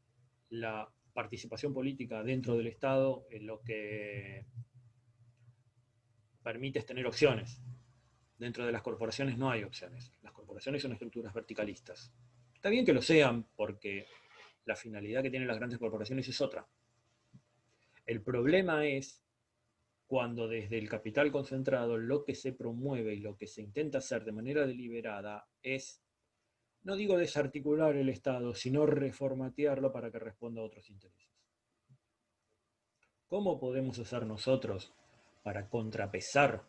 la participación política dentro del Estado es lo que permite es tener opciones. Dentro de las corporaciones no hay opciones. Las corporaciones son estructuras verticalistas. Está bien que lo sean porque la finalidad que tienen las grandes corporaciones es otra. El problema es cuando desde el capital concentrado lo que se promueve y lo que se intenta hacer de manera deliberada es, no digo desarticular el Estado, sino reformatearlo para que responda a otros intereses. ¿Cómo podemos hacer nosotros para contrapesar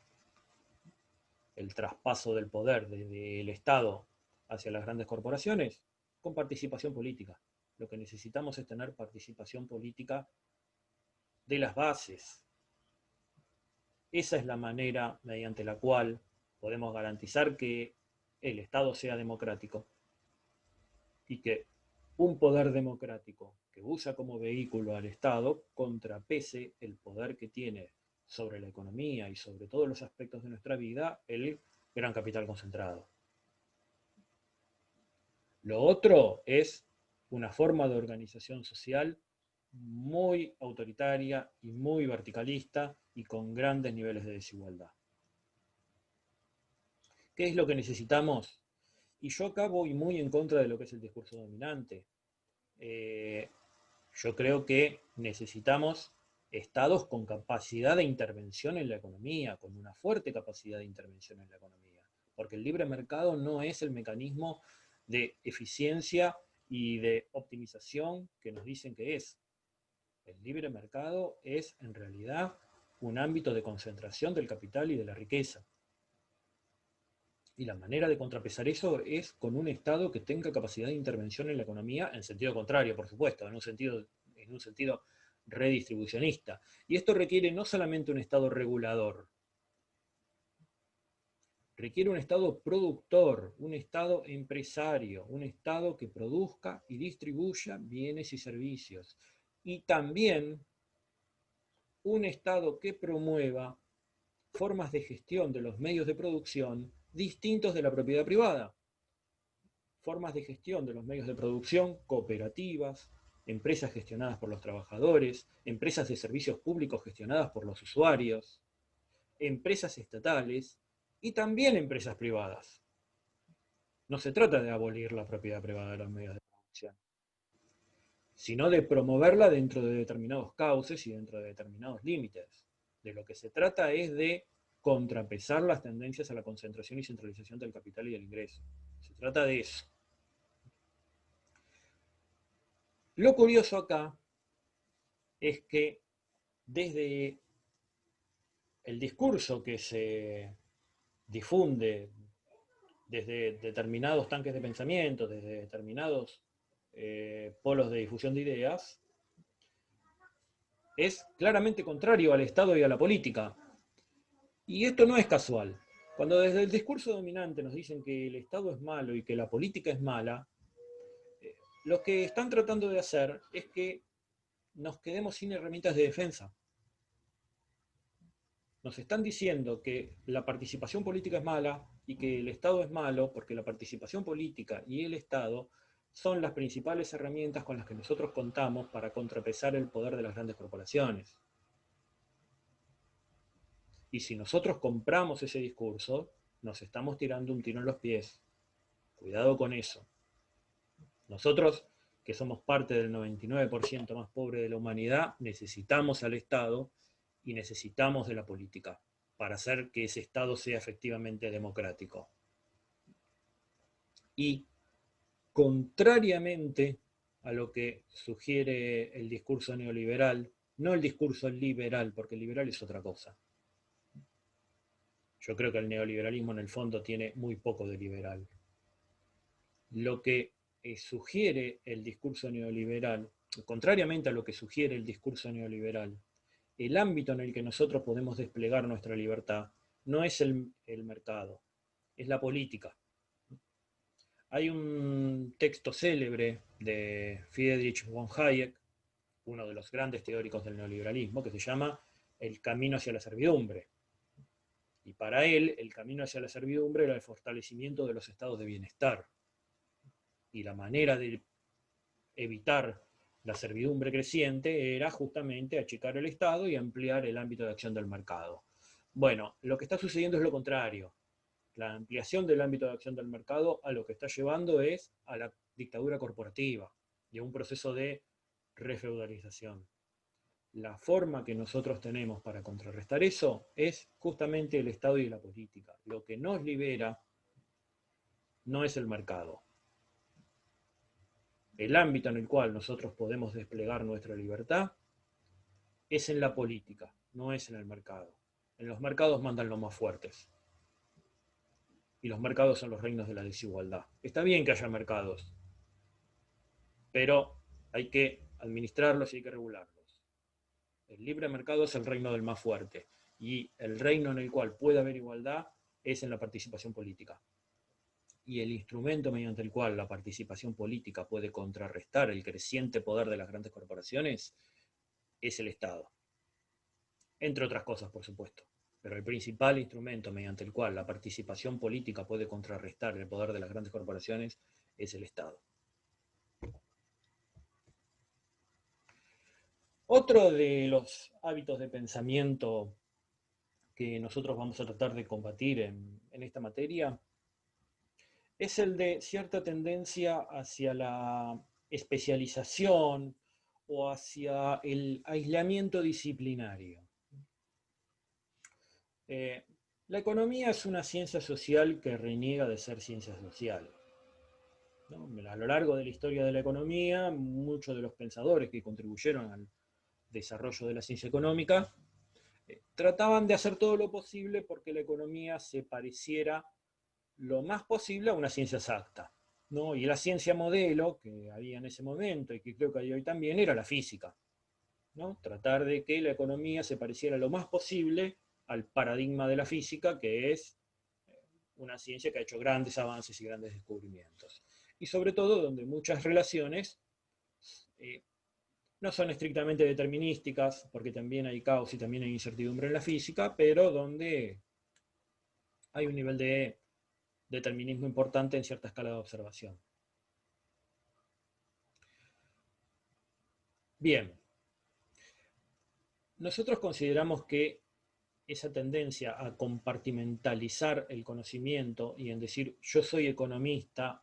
el traspaso del poder desde el Estado hacia las grandes corporaciones? Con participación política. Lo que necesitamos es tener participación política de las bases. Esa es la manera mediante la cual podemos garantizar que el Estado sea democrático y que un poder democrático que usa como vehículo al Estado contrapese el poder que tiene sobre la economía y sobre todos los aspectos de nuestra vida el gran capital concentrado. Lo otro es una forma de organización social muy autoritaria y muy verticalista y con grandes niveles de desigualdad. ¿Qué es lo que necesitamos? Y yo acá voy muy en contra de lo que es el discurso dominante. Yo creo que necesitamos estados con capacidad de intervención en la economía, con una fuerte capacidad de intervención en la economía, porque el libre mercado no es el mecanismo de eficiencia y de optimización que nos dicen que es. El libre mercado es en realidad un ámbito de concentración del capital y de la riqueza. Y la manera de contrapesar eso es con un Estado que tenga capacidad de intervención en la economía, en sentido contrario, por supuesto, en un sentido redistribucionista. Y esto requiere no solamente un Estado regulador, requiere un Estado productor, un Estado empresario, un Estado que produzca y distribuya bienes y servicios. Y también un Estado que promueva formas de gestión de los medios de producción distintos de la propiedad privada. Formas de gestión de los medios de producción, cooperativas, empresas gestionadas por los trabajadores, empresas de servicios públicos gestionadas por los usuarios, empresas estatales y también empresas privadas. No se trata de abolir la propiedad privada de los medios de producción, sino de promoverla dentro de determinados cauces y dentro de determinados límites. De lo que se trata es de contrapesar las tendencias a la concentración y centralización del capital y del ingreso. Se trata de eso. Lo curioso acá es que desde el discurso que se difunde desde determinados tanques de pensamiento, desde determinados polos de difusión de ideas, es claramente contrario al Estado y a la política. Y esto no es casual. Cuando desde el discurso dominante nos dicen que el Estado es malo y que la política es mala, lo que están tratando de hacer es que nos quedemos sin herramientas de defensa. Nos están diciendo que la participación política es mala, y que el Estado es malo porque la participación política y el Estado son las principales herramientas con las que nosotros contamos para contrapesar el poder de las grandes corporaciones. Y si nosotros compramos ese discurso, nos estamos tirando un tiro en los pies. Cuidado con eso. Nosotros, que somos parte del 99% más pobre de la humanidad, necesitamos al Estado y necesitamos de la política para hacer que ese Estado sea efectivamente democrático. Y contrariamente a lo que sugiere el discurso neoliberal, no el discurso liberal, porque el liberal es otra cosa. Yo creo que el neoliberalismo en el fondo tiene muy poco de liberal. Lo que sugiere el discurso neoliberal, contrariamente a lo que sugiere el discurso neoliberal, el ámbito en el que nosotros podemos desplegar nuestra libertad no es el mercado, es la política. Hay un texto célebre de Friedrich von Hayek, uno de los grandes teóricos del neoliberalismo, que se llama El camino hacia la servidumbre. Y para él, el camino hacia la servidumbre era el fortalecimiento de los estados de bienestar. Y la manera de evitar la servidumbre creciente era justamente achicar el Estado y ampliar el ámbito de acción del mercado. Bueno, lo que está sucediendo es lo contrario. La ampliación del ámbito de acción del mercado a lo que está llevando es a la dictadura corporativa y a un proceso de refeudalización. La forma que nosotros tenemos para contrarrestar eso es justamente el Estado y la política. Lo que nos libera no es el mercado. El ámbito en el cual nosotros podemos desplegar nuestra libertad es en la política, no es en el mercado. En los mercados mandan los más fuertes. Y los mercados son los reinos de la desigualdad. Está bien que haya mercados, pero hay que administrarlos y hay que regularlos. El libre mercado es el reino del más fuerte y el reino en el cual puede haber igualdad es en la participación política. Y el instrumento mediante el cual la participación política puede contrarrestar el creciente poder de las grandes corporaciones es el Estado. Entre otras cosas, por supuesto. Pero el principal instrumento mediante el cual la participación política puede contrarrestar el poder de las grandes corporaciones es el Estado. Otro de los hábitos de pensamiento que nosotros vamos a tratar de combatir en esta materia es el de cierta tendencia hacia la especialización o hacia el aislamiento disciplinario. La economía es una ciencia social que reniega de ser ciencia social, ¿no? A lo largo de la historia de la economía, muchos de los pensadores que contribuyeron al desarrollo de la ciencia económica trataban de hacer todo lo posible porque la economía se pareciera lo más posible a una ciencia exacta, ¿no? Y la ciencia modelo que había en ese momento y que creo que hay hoy también era la física, ¿no? Tratar de que la economía se pareciera lo más posible al paradigma de la física, que es una ciencia que ha hecho grandes avances y grandes descubrimientos. Y sobre todo donde muchas relaciones no son estrictamente determinísticas, porque también hay caos y también hay incertidumbre en la física, pero donde hay un nivel de determinismo importante en cierta escala de observación. Bien, nosotros consideramos que esa tendencia a compartimentalizar el conocimiento y en decir yo soy economista,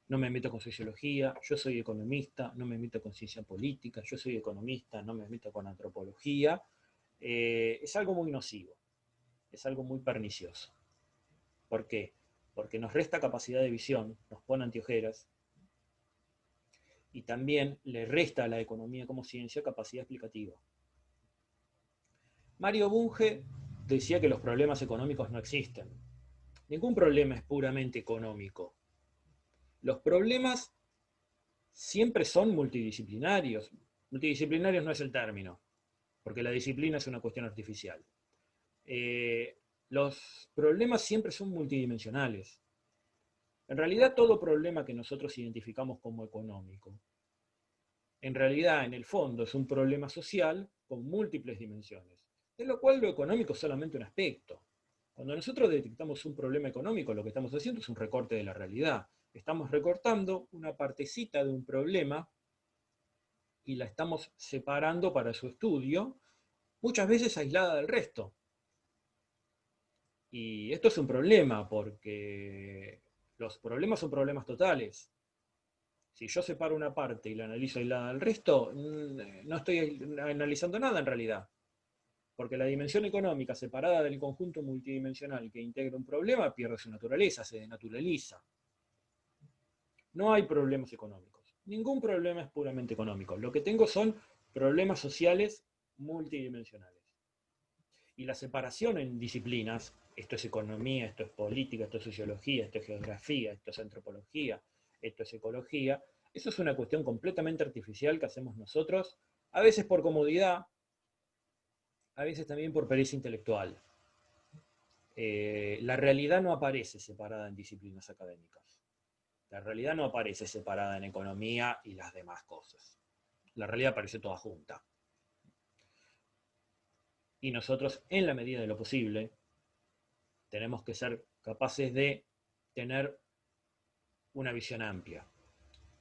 no me meto con sociología, yo soy economista, no me meto con ciencia política, yo soy economista, no me meto con antropología, es algo muy nocivo, es algo muy pernicioso. ¿Por qué? Porque nos resta capacidad de visión, nos pone anteojeras, y también le resta a la economía como ciencia capacidad explicativa. Mario Bunge decía que los problemas económicos no existen. Ningún problema es puramente económico. Los problemas siempre son multidisciplinarios. Multidisciplinarios no es el término, porque la disciplina es una cuestión artificial. Los problemas siempre son multidimensionales. En realidad, todo problema que nosotros identificamos como económico, en realidad, en el fondo, es un problema social con múltiples dimensiones, de lo cual lo económico es solamente un aspecto. Cuando nosotros detectamos un problema económico, lo que estamos haciendo es un recorte de la realidad. Estamos recortando una partecita de un problema y la estamos separando para su estudio, muchas veces aislada del resto. Y esto es un problema porque los problemas son problemas totales. Si yo separo una parte y la analizo aislada del resto, no estoy analizando nada en realidad. Porque la dimensión económica separada del conjunto multidimensional que integra un problema pierde su naturaleza, se denaturaliza. No hay problemas económicos. Ningún problema es puramente económico. Lo que tengo son problemas sociales multidimensionales. Y la separación en disciplinas, esto es economía, esto es política, esto es sociología, esto es geografía, esto es antropología, esto es ecología, eso es una cuestión completamente artificial que hacemos nosotros, a veces por comodidad, a veces también por pereza intelectual. La realidad no aparece separada en disciplinas académicas. La realidad no aparece separada en economía y las demás cosas. La realidad aparece toda junta. Y nosotros, en la medida de lo posible, tenemos que ser capaces de tener una visión amplia.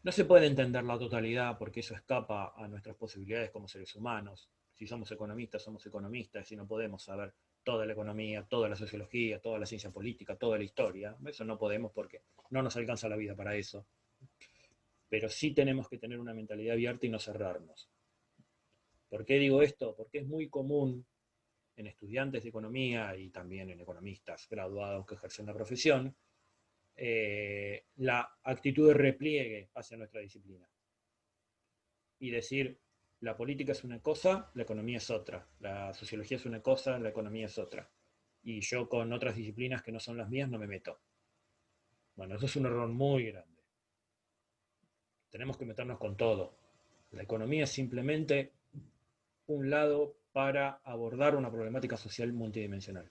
No se puede entender la totalidad porque eso escapa a nuestras posibilidades como seres humanos. Si somos economistas, y no podemos saber toda la economía, toda la sociología, toda la ciencia política, toda la historia. Eso no podemos porque no nos alcanza la vida para eso. Pero sí tenemos que tener una mentalidad abierta y no cerrarnos. ¿Por qué digo esto? Porque es muy común en estudiantes de economía y también en economistas graduados que ejercen la profesión, la actitud de repliegue hacia nuestra disciplina. Y decir, la política es una cosa, la economía es otra, la sociología es una cosa, la economía es otra. Y yo con otras disciplinas que no son las mías no me meto. Bueno, eso es un error muy grande. Tenemos que meternos con todo. La economía es simplemente un lado para abordar una problemática social multidimensional.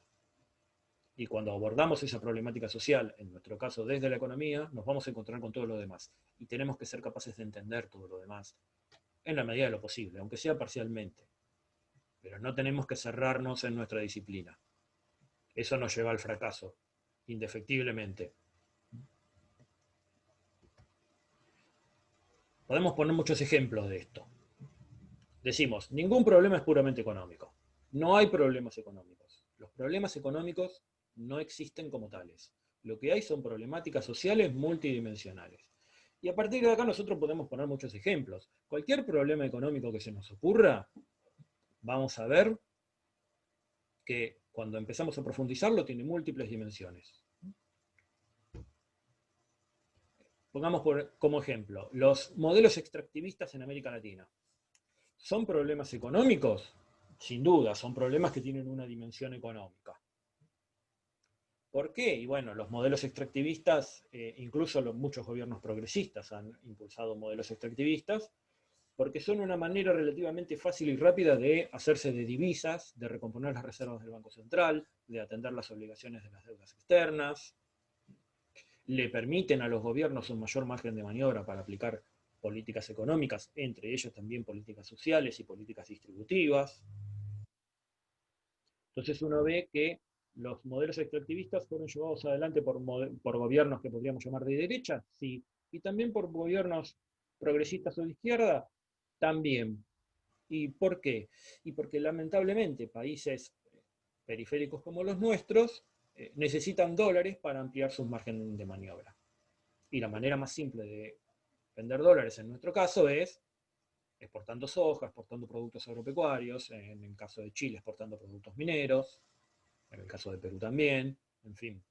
Y cuando abordamos esa problemática social, en nuestro caso desde la economía, nos vamos a encontrar con todo lo demás. Y tenemos que ser capaces de entender todo lo demás, en la medida de lo posible, aunque sea parcialmente. Pero no tenemos que cerrarnos en nuestra disciplina. Eso nos lleva al fracaso, indefectiblemente. Podemos poner muchos ejemplos de esto. Decimos, ningún problema es puramente económico. No hay problemas económicos. Los problemas económicos no existen como tales. Lo que hay son problemáticas sociales multidimensionales. Y a partir de acá nosotros podemos poner muchos ejemplos. Cualquier problema económico que se nos ocurra, vamos a ver que cuando empezamos a profundizarlo tiene múltiples dimensiones. Pongamos como ejemplo, los modelos extractivistas en América Latina. ¿Son problemas económicos? Sin duda, son problemas que tienen una dimensión económica. ¿Por qué? Y bueno, los modelos extractivistas, incluso muchos gobiernos progresistas han impulsado modelos extractivistas, porque son una manera relativamente fácil y rápida de hacerse de divisas, de recomponer las reservas del Banco Central, de atender las obligaciones de las deudas externas, le permiten a los gobiernos un mayor margen de maniobra para aplicar políticas económicas, entre ellos también políticas sociales y políticas distributivas. Entonces uno ve que los modelos extractivistas fueron llevados adelante por gobiernos que podríamos llamar de derecha, sí, y también por gobiernos progresistas o de izquierda, también. ¿Y por qué? Y porque lamentablemente países periféricos como los nuestros necesitan dólares para ampliar sus márgenes de maniobra. Y la manera más simple de vender dólares en nuestro caso es exportando soja, exportando productos agropecuarios, en el caso de Chile exportando productos mineros, en el caso de Perú también, en fin.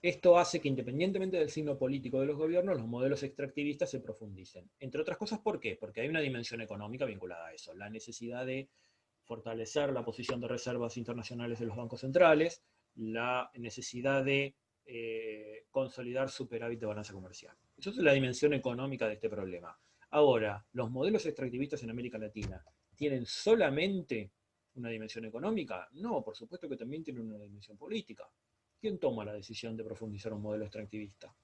Esto hace que independientemente del signo político de los gobiernos, los modelos extractivistas se profundicen. Entre otras cosas, ¿por qué? Porque hay una dimensión económica vinculada a eso, la necesidad de fortalecer la posición de reservas internacionales de los bancos centrales, la necesidad de consolidar superávit de balanza comercial. Eso es la dimensión económica de este problema. Ahora, los modelos extractivistas en América Latina tienen solamente una dimensión económica. No, por supuesto que también tienen una dimensión política. ¿Quién toma la decisión de profundizar un modelo extractivista?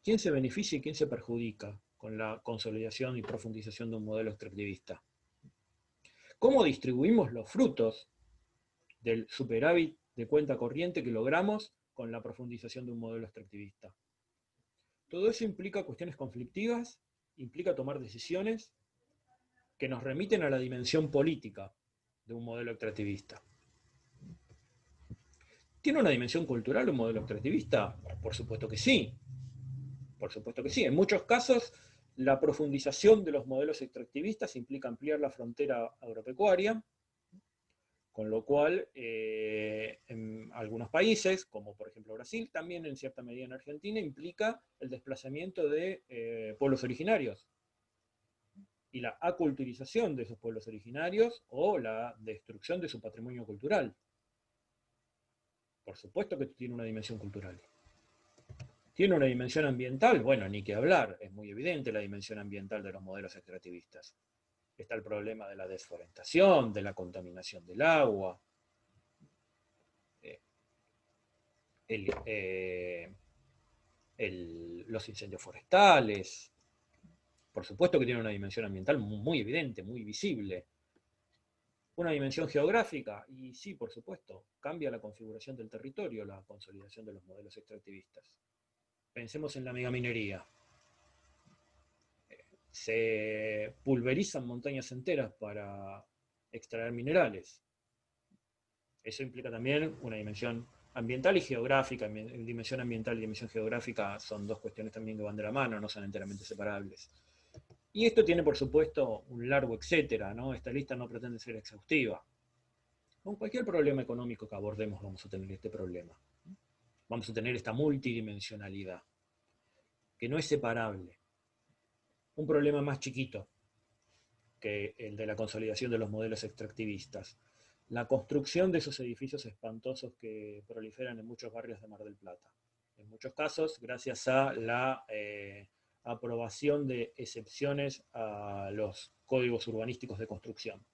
¿Quién se beneficia y quién se perjudica con la consolidación y profundización de un modelo extractivista? cómo distribuimos los frutos del superávit de cuenta corriente que logramos con la profundización de un modelo extractivista. Todo eso implica cuestiones conflictivas, implica tomar decisiones que nos remiten a la dimensión política de un modelo extractivista. ¿Tiene una dimensión cultural un modelo extractivista? Por supuesto que sí. Por supuesto que sí. En muchos casos, la profundización de los modelos extractivistas implica ampliar la frontera agropecuaria, con lo cual en algunos países, como por ejemplo Brasil, también en cierta medida en Argentina, implica el desplazamiento de pueblos originarios y la aculturización de esos pueblos originarios o la destrucción de su patrimonio cultural. Por supuesto que tiene una dimensión cultural. ¿Tiene una dimensión ambiental? Bueno, ni que hablar, es muy evidente la dimensión ambiental de los modelos extractivistas. Está el problema de la desforestación, de la contaminación del agua, los incendios forestales. Por supuesto que tiene una dimensión ambiental muy evidente, muy visible. Una dimensión geográfica, y sí, por supuesto, cambia la configuración del territorio, la consolidación de los modelos extractivistas. Pensemos en la megaminería. Se pulverizan montañas enteras para extraer minerales. Eso implica también una dimensión ambiental y geográfica. Dimensión ambiental y dimensión geográfica son dos cuestiones también que van de la mano, no son enteramente separables. Y esto tiene, por supuesto, un largo etcétera, ¿no? Esta lista no pretende ser exhaustiva. Con cualquier problema económico que abordemos vamos a tener este problema. Vamos a tener esta multidimensionalidad, que no es separable. Un problema más chiquito que el de la consolidación de los modelos extractivistas. La construcción de esos edificios espantosos que proliferan en muchos barrios de Mar del Plata. En muchos casos, gracias a la aprobación de excepciones a los códigos urbanísticos de construcción.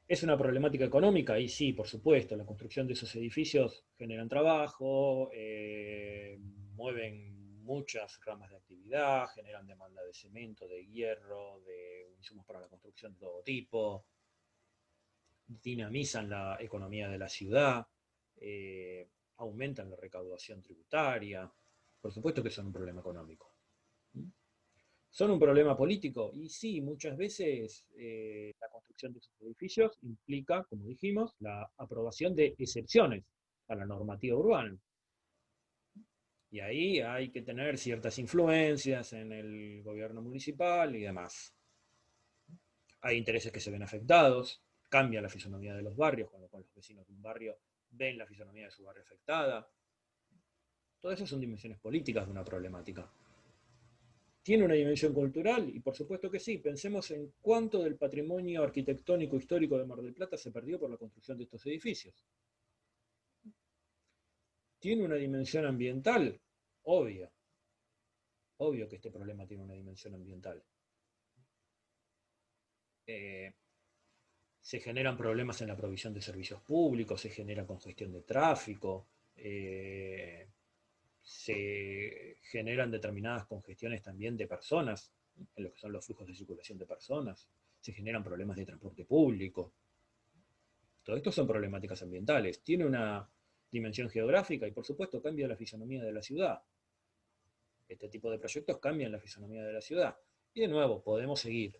¿Es una problemática económica? Y sí, por supuesto, la construcción de esos edificios generan trabajo, mueven muchas ramas de actividad, generan demanda de cemento, de hierro, de insumos para la construcción de todo tipo, dinamizan la economía de la ciudad, aumentan la recaudación tributaria. Por supuesto que son un problema económico. ¿Son un problema político? Y sí, muchas veces la construcción de esos edificios implica, como dijimos, la aprobación de excepciones a la normativa urbana. Y ahí hay que tener ciertas influencias en el gobierno municipal y demás. Hay intereses que se ven afectados, cambia la fisonomía de los barrios, con lo cual los vecinos de un barrio ven la fisonomía de su barrio afectada. Todas esas son dimensiones políticas de una problemática. ¿Tiene una dimensión cultural? Y por supuesto que sí. Pensemos en cuánto del patrimonio arquitectónico histórico de Mar del Plata se perdió por la construcción de estos edificios. ¿Tiene una dimensión ambiental? Obvio. Obvio que este problema tiene una dimensión ambiental. Se generan problemas en la provisión de servicios públicos, se genera congestión de tráfico, se generan determinadas congestiones también de personas, en lo que son los flujos de circulación de personas, se generan problemas de transporte público. Todo esto son problemáticas ambientales. Tiene una dimensión geográfica y por supuesto cambia la fisonomía de la ciudad. Este tipo de proyectos cambian la fisonomía de la ciudad. Y de nuevo, podemos seguir.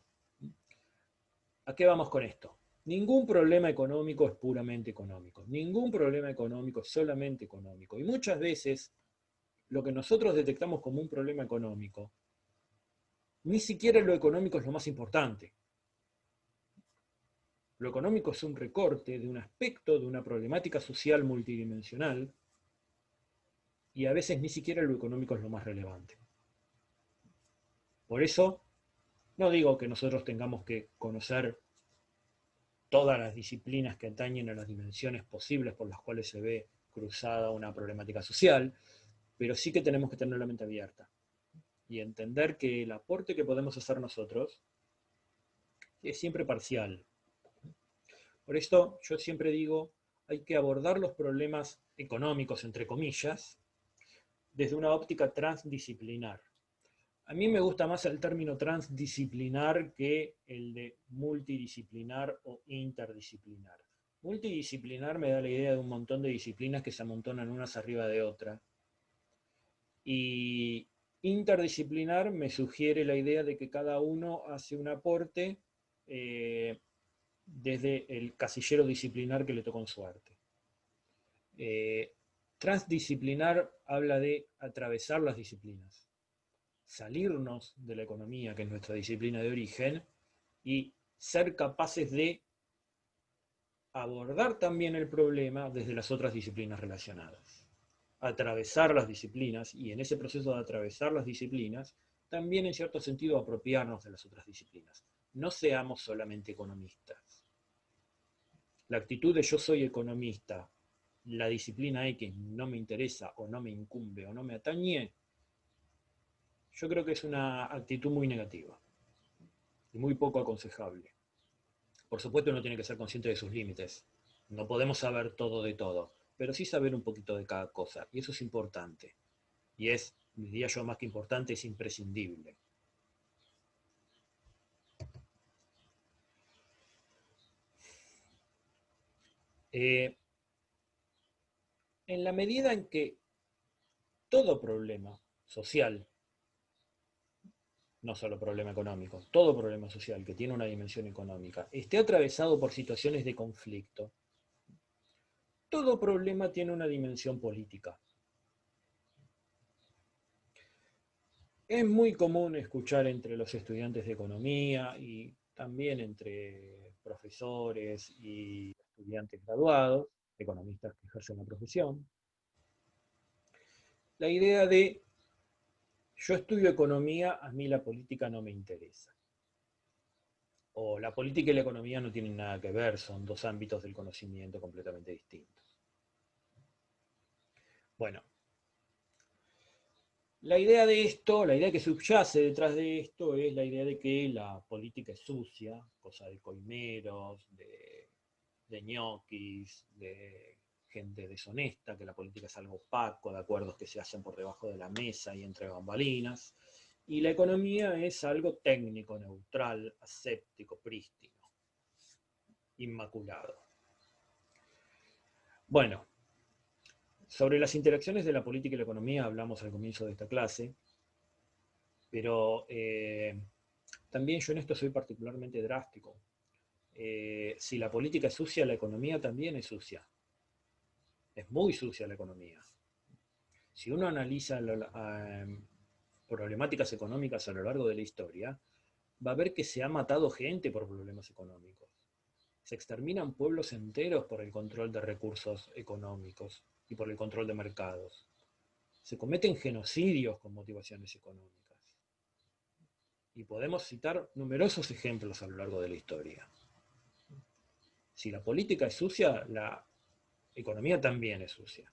¿A qué vamos con esto? Ningún problema económico es puramente económico. Ningún problema económico es solamente económico. Y muchas veces lo que nosotros detectamos como un problema económico, ni siquiera lo económico es lo más importante. Lo económico es un recorte de un aspecto de una problemática social multidimensional y a veces ni siquiera lo económico es lo más relevante. Por eso, no digo que nosotros tengamos que conocer todas las disciplinas que atañen a las dimensiones posibles por las cuales se ve cruzada una problemática social, pero sí que tenemos que tener la mente abierta y entender que el aporte que podemos hacer nosotros es siempre parcial. Por esto yo siempre digo, hay que abordar los problemas económicos, entre comillas, desde una óptica transdisciplinar. A mí me gusta más el término transdisciplinar que el de multidisciplinar o interdisciplinar. Multidisciplinar me da la idea de un montón de disciplinas que se amontonan unas arriba de otras. Y interdisciplinar me sugiere la idea de que cada uno hace un aporte desde el casillero disciplinar que le tocó en su arte. Transdisciplinar habla de atravesar las disciplinas, salirnos de la economía, que es nuestra disciplina de origen, y ser capaces de abordar también el problema desde las otras disciplinas relacionadas. Atravesar las disciplinas, y en ese proceso de atravesar las disciplinas, también en cierto sentido apropiarnos de las otras disciplinas. No seamos solamente economistas. La actitud de yo soy economista, la disciplina X no me interesa o no me incumbe o no me atañe, yo creo que es una actitud muy negativa y muy poco aconsejable. Por supuesto uno tiene que ser consciente de sus límites. No podemos saber todo de todo, pero sí saber un poquito de cada cosa, y eso es importante. Y es, diría yo, más que importante, es imprescindible. En la medida en que todo problema social, no solo problema económico, todo problema social que tiene una dimensión económica, esté atravesado por situaciones de conflicto, todo problema tiene una dimensión política. Es muy común escuchar entre los estudiantes de economía y también entre profesores y estudiantes graduados, economistas que ejercen la profesión, la idea de yo estudio economía, a mí la política no me interesa. O la política y la economía no tienen nada que ver, son dos ámbitos del conocimiento completamente distintos. Bueno, la idea de esto, la idea que subyace detrás de esto es la idea de que la política es sucia, cosa de coimeros, de ñoquis, de gente deshonesta, que la política es algo opaco, de acuerdos que se hacen por debajo de la mesa y entre bambalinas, y la economía es algo técnico, neutral, aséptico, prístino, inmaculado. Bueno, sobre las interacciones de la política y la economía hablamos al comienzo de esta clase, pero también yo en esto soy particularmente drástico. Si la política es sucia, la economía también es sucia. Es muy sucia la economía. Si uno analiza problemáticas económicas a lo largo de la historia, va a ver que se ha matado gente por problemas económicos. Se exterminan pueblos enteros por el control de recursos económicos y por el control de mercados. Se cometen genocidios con motivaciones económicas. Y podemos citar numerosos ejemplos a lo largo de la historia. Si la política es sucia, la economía también es sucia.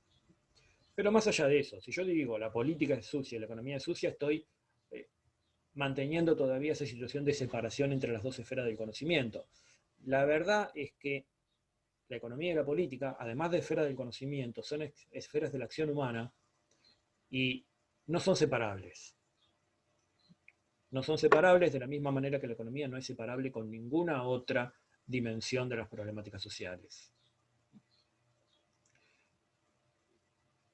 Pero más allá de eso, si yo digo la política es sucia y la economía es sucia, estoy manteniendo todavía esa situación de separación entre las dos esferas del conocimiento. La verdad es que la economía y la política, además de esferas del conocimiento, son esferas de la acción humana y no son separables. No son separables de la misma manera que la economía no es separable con ninguna otra dimensión de las problemáticas sociales.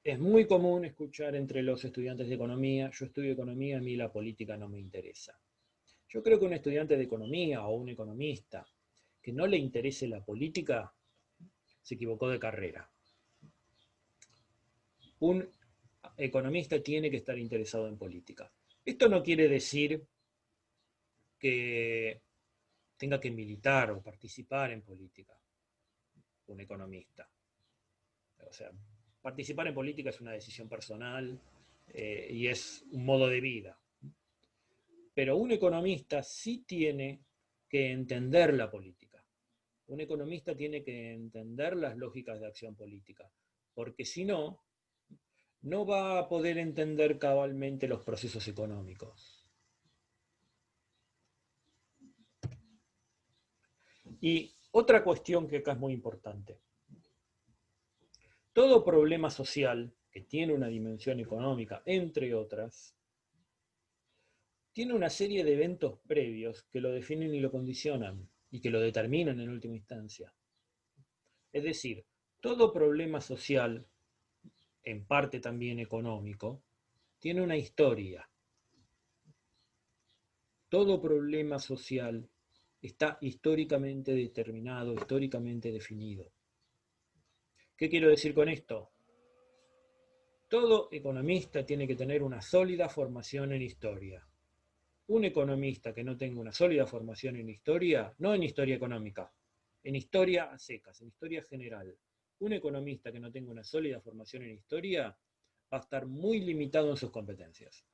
Es muy común escuchar entre los estudiantes de economía, yo estudio economía, a mí la política no me interesa. Yo creo que un estudiante de economía o un economista que no le interese la política se equivocó de carrera. Un economista tiene que estar interesado en política. Esto no quiere decir que tenga que militar o participar en política un economista. O sea, participar en política es una decisión personal y es un modo de vida. Pero un economista sí tiene que entender la política. Un economista tiene que entender las lógicas de acción política, porque si no, no va a poder entender cabalmente los procesos económicos. Y otra cuestión que acá es muy importante. Todo problema social que tiene una dimensión económica, entre otras, tiene una serie de eventos previos que lo definen y lo condicionan y que lo determinan en última instancia. Es decir, todo problema social, en parte también económico, tiene una historia. Todo problema social está históricamente determinado, históricamente definido. ¿Qué quiero decir con esto? Todo economista tiene que tener una sólida formación en historia. Un economista que no tenga una sólida formación en historia, no en historia económica, en historia a secas, en historia general, un economista que no tenga una sólida formación en historia va a estar muy limitado en sus competencias.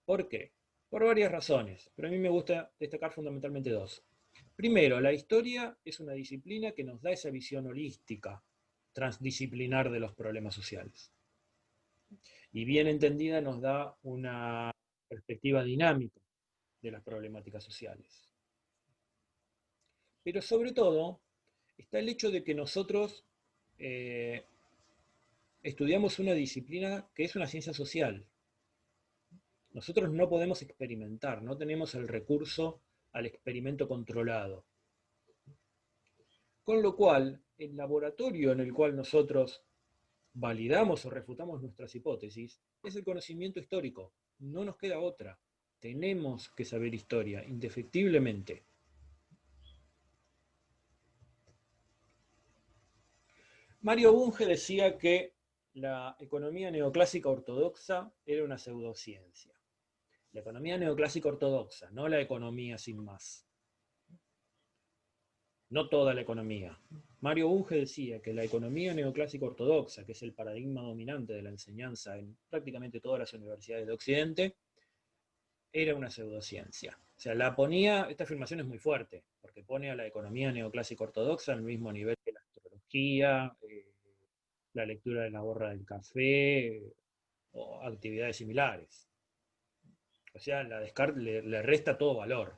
¿Por qué? Por varias razones, pero a mí me gusta destacar fundamentalmente dos. Primero, la historia es una disciplina que nos da esa visión holística, transdisciplinar de los problemas sociales. Y bien entendida nos da una perspectiva dinámica de las problemáticas sociales. Pero sobre todo está el hecho de que nosotros eh, estudiamos una disciplina que es una ciencia social. Nosotros no podemos experimentar, no tenemos el recurso al experimento controlado. Con lo cual, el laboratorio en el cual nosotros validamos o refutamos nuestras hipótesis es el conocimiento histórico. No nos queda otra. Tenemos que saber historia, indefectiblemente. Mario Bunge decía que la economía neoclásica ortodoxa era una pseudociencia. La economía neoclásica ortodoxa, no la economía sin más. No toda la economía. Mario Bunge decía que la economía neoclásica ortodoxa, que es el paradigma dominante de la enseñanza en prácticamente todas las universidades de Occidente, era una pseudociencia. O sea, esta afirmación es muy fuerte, porque pone a la economía neoclásica ortodoxa al mismo nivel que la astrología, la lectura de la borra del café o actividades similares. O sea, le resta todo valor.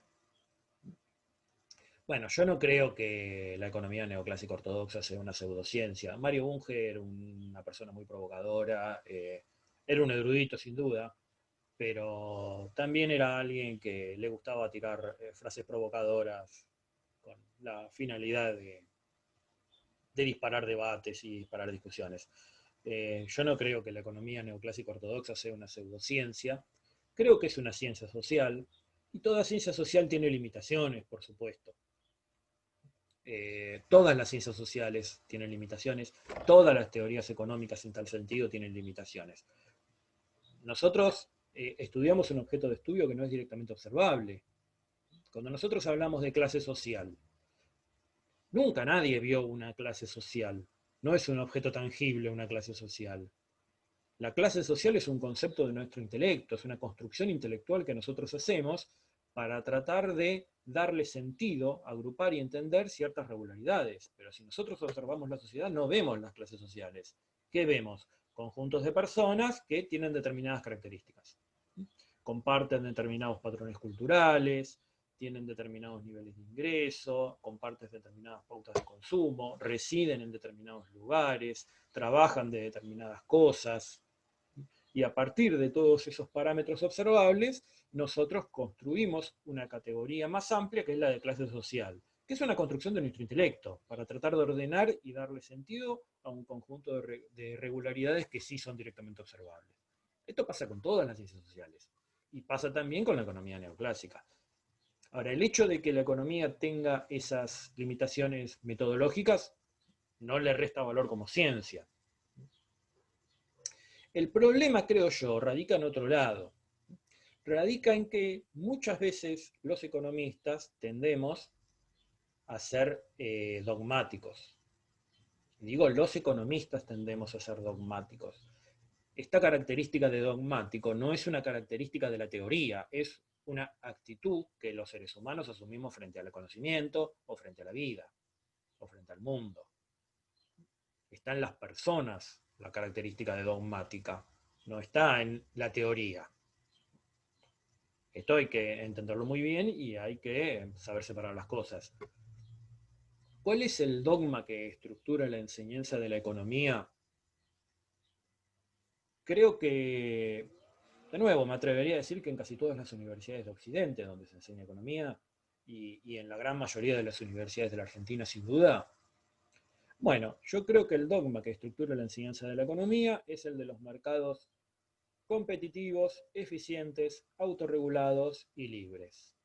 Bueno, yo no creo que la economía neoclásica ortodoxa sea una pseudociencia. Mario Bunge era una persona muy provocadora, era un erudito sin duda, pero también era alguien que le gustaba tirar frases provocadoras con la finalidad de disparar debates y disparar discusiones. Yo no creo que la economía neoclásica ortodoxa sea una pseudociencia, creo que es una ciencia social, y toda ciencia social tiene limitaciones, por supuesto. Todas las ciencias sociales tienen limitaciones, todas las teorías económicas en tal sentido tienen limitaciones. Nosotros estudiamos un objeto de estudio que no es directamente observable. Cuando nosotros hablamos de clase social, nunca nadie vio una clase social. No es un objeto tangible una clase social. La clase social es un concepto de nuestro intelecto, es una construcción intelectual que nosotros hacemos para tratar de darle sentido, agrupar y entender ciertas regularidades. Pero si nosotros observamos la sociedad, no vemos las clases sociales. ¿Qué vemos? Conjuntos de personas que tienen determinadas características. Comparten determinados patrones culturales, tienen determinados niveles de ingreso, comparten determinadas pautas de consumo, residen en determinados lugares, trabajan de determinadas cosas, y a partir de todos esos parámetros observables, nosotros construimos una categoría más amplia que es la de clase social, que es una construcción de nuestro intelecto, para tratar de ordenar y darle sentido a un conjunto de regularidades que sí son directamente observables. Esto pasa con todas las ciencias sociales y pasa también con la economía neoclásica. Ahora, el hecho de que la economía tenga esas limitaciones metodológicas no le resta valor como ciencia. El problema, creo yo, radica en otro lado. Radica en que muchas veces los economistas tendemos a ser dogmáticos. Digo, los economistas tendemos a ser dogmáticos. Esta característica de dogmático no es una característica de la teoría, es una actitud que los seres humanos asumimos frente al conocimiento o frente a la vida o frente al mundo. Está en las personas la característica de dogmática, no está en la teoría. Esto hay que entenderlo muy bien y hay que saber separar las cosas. ¿Cuál es el dogma que estructura la enseñanza de la economía? Creo que De nuevo, me atrevería a decir que en casi todas las universidades de Occidente, donde se enseña economía, y en la gran mayoría de las universidades de la Argentina, sin duda. Bueno, yo creo que el dogma que estructura la enseñanza de la economía es el de los mercados competitivos, eficientes, autorregulados y libres.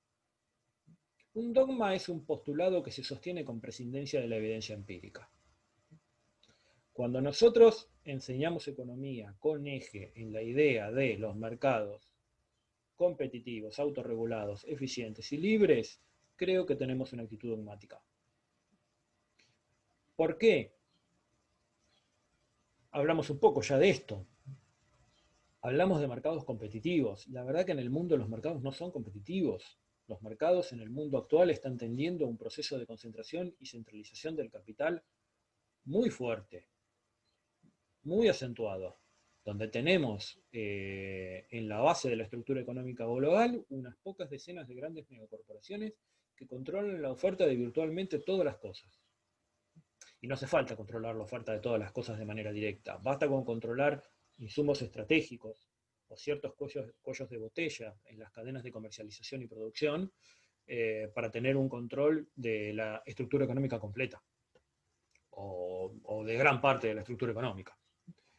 Un dogma es un postulado que se sostiene con prescindencia de la evidencia empírica. Cuando nosotros enseñamos economía con eje en la idea de los mercados competitivos, autorregulados, eficientes y libres, creo que tenemos una actitud dogmática. ¿Por qué? Hablamos un poco ya de esto. Hablamos de mercados competitivos. La verdad que en el mundo los mercados no son competitivos. Los mercados en el mundo actual están tendiendo a un proceso de concentración y centralización del capital muy fuerte, muy acentuado, donde tenemos en la base de la estructura económica global unas pocas decenas de grandes megacorporaciones que controlan la oferta de virtualmente todas las cosas. Y no hace falta controlar la oferta de todas las cosas de manera directa, basta con controlar insumos estratégicos o ciertos cuellos de botella en las cadenas de comercialización y producción para tener un control de la estructura económica completa o de gran parte de la estructura económica.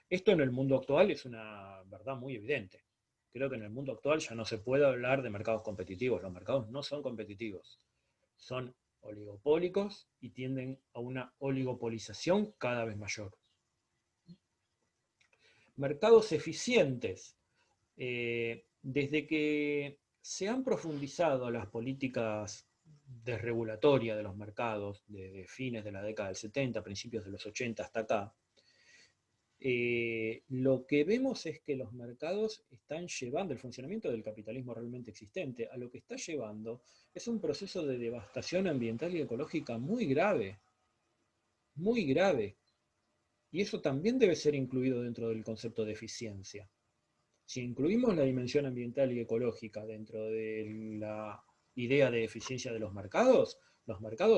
Esto en el mundo actual es una verdad muy evidente. Creo que en el mundo actual ya no se puede hablar de mercados competitivos. Los mercados no son competitivos. Son oligopólicos y tienden a una oligopolización cada vez mayor. Mercados eficientes. Desde que se han profundizado las políticas desregulatorias de los mercados, desde fines de la década del 70, principios de los 80 hasta acá, lo que vemos es que los mercados están llevando el funcionamiento del capitalismo realmente existente, a lo que está llevando es un proceso de devastación ambiental y ecológica muy grave, muy grave. Y eso también debe ser incluido dentro del concepto de eficiencia. Si incluimos la dimensión ambiental y ecológica dentro de la idea de eficiencia de los mercados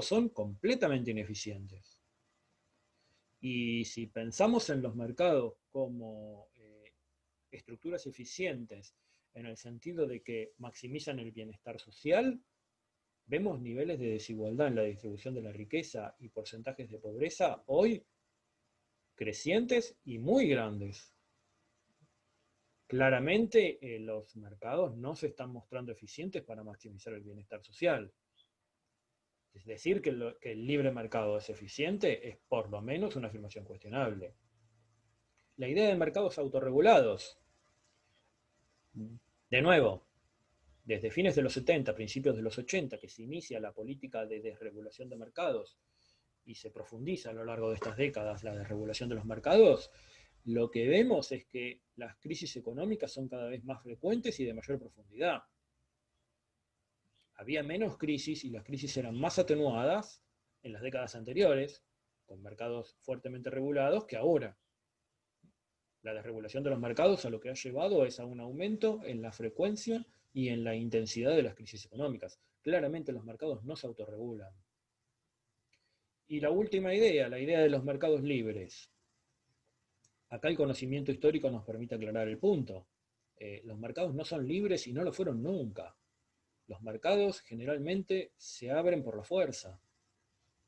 son completamente ineficientes. Y si pensamos en los mercados como estructuras eficientes, en el sentido de que maximizan el bienestar social, vemos niveles de desigualdad en la distribución de la riqueza y porcentajes de pobreza hoy crecientes y muy grandes. Claramente los mercados no se están mostrando eficientes para maximizar el bienestar social. Es decir, que el libre mercado es eficiente es por lo menos una afirmación cuestionable. La idea de mercados autorregulados, de nuevo, desde fines de los 70, principios de los 80, que se inicia la política de desregulación de mercados y se profundiza a lo largo de estas décadas la desregulación de los mercados, lo que vemos es que las crisis económicas son cada vez más frecuentes y de mayor profundidad. Había menos crisis y las crisis eran más atenuadas en las décadas anteriores, con mercados fuertemente regulados, que ahora. La desregulación de los mercados a lo que ha llevado es a un aumento en la frecuencia y en la intensidad de las crisis económicas. Claramente los mercados no se autorregulan. Y la última idea, la idea de los mercados libres. Acá el conocimiento histórico nos permite aclarar el punto. Los mercados no son libres y no lo fueron nunca. Los mercados generalmente se abren por la fuerza.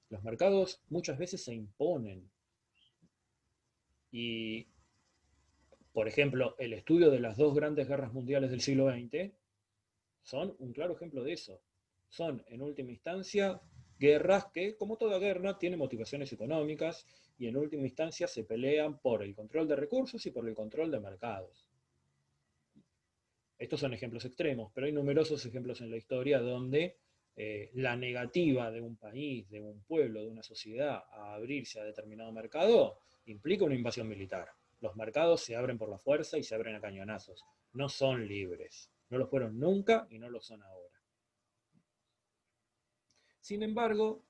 Los mercados muchas veces se imponen. Y, por ejemplo, el estudio de las dos grandes guerras mundiales del siglo XX son un claro ejemplo de eso. Son, en última instancia, guerras que, como toda guerra, tienen motivaciones económicas y en última instancia se pelean por el control de recursos y por el control de mercados. Estos son ejemplos extremos, pero hay numerosos ejemplos en la historia donde la negativa de un país, de un pueblo, de una sociedad a abrirse a determinado mercado implica una invasión militar. Los mercados se abren por la fuerza y se abren a cañonazos. No son libres. No lo fueron nunca y no lo son ahora. Sin embargo,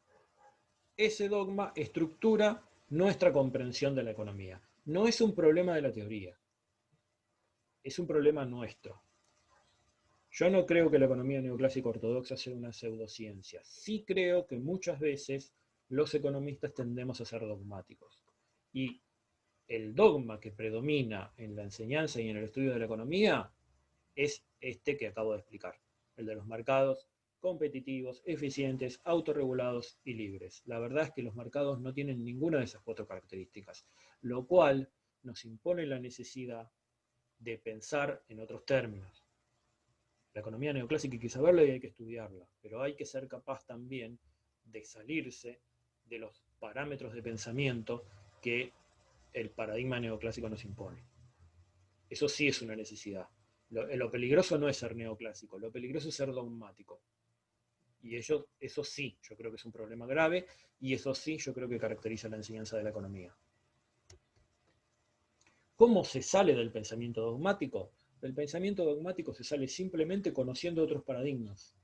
ese dogma estructura nuestra comprensión de la economía. No es un problema de la teoría, es un problema nuestro. Yo no creo que la economía neoclásica ortodoxa sea una pseudociencia. Sí creo que muchas veces los economistas tendemos a ser dogmáticos. Y el dogma que predomina en la enseñanza y en el estudio de la economía es este que acabo de explicar, el de los mercados competitivos, eficientes, autorregulados y libres. La verdad es que los mercados no tienen ninguna de esas 4 características, lo cual nos impone la necesidad de pensar en otros términos. La economía neoclásica hay que saberla y hay que estudiarla, pero hay que ser capaz también de salirse de los parámetros de pensamiento que el paradigma neoclásico nos impone. Eso sí es una necesidad. Lo peligroso no es ser neoclásico, lo peligroso es ser dogmático. Y eso sí, yo creo que es un problema grave, y eso sí yo creo que caracteriza la enseñanza de la economía. ¿Cómo se sale del pensamiento dogmático? Del pensamiento dogmático se sale simplemente conociendo otros paradigmas.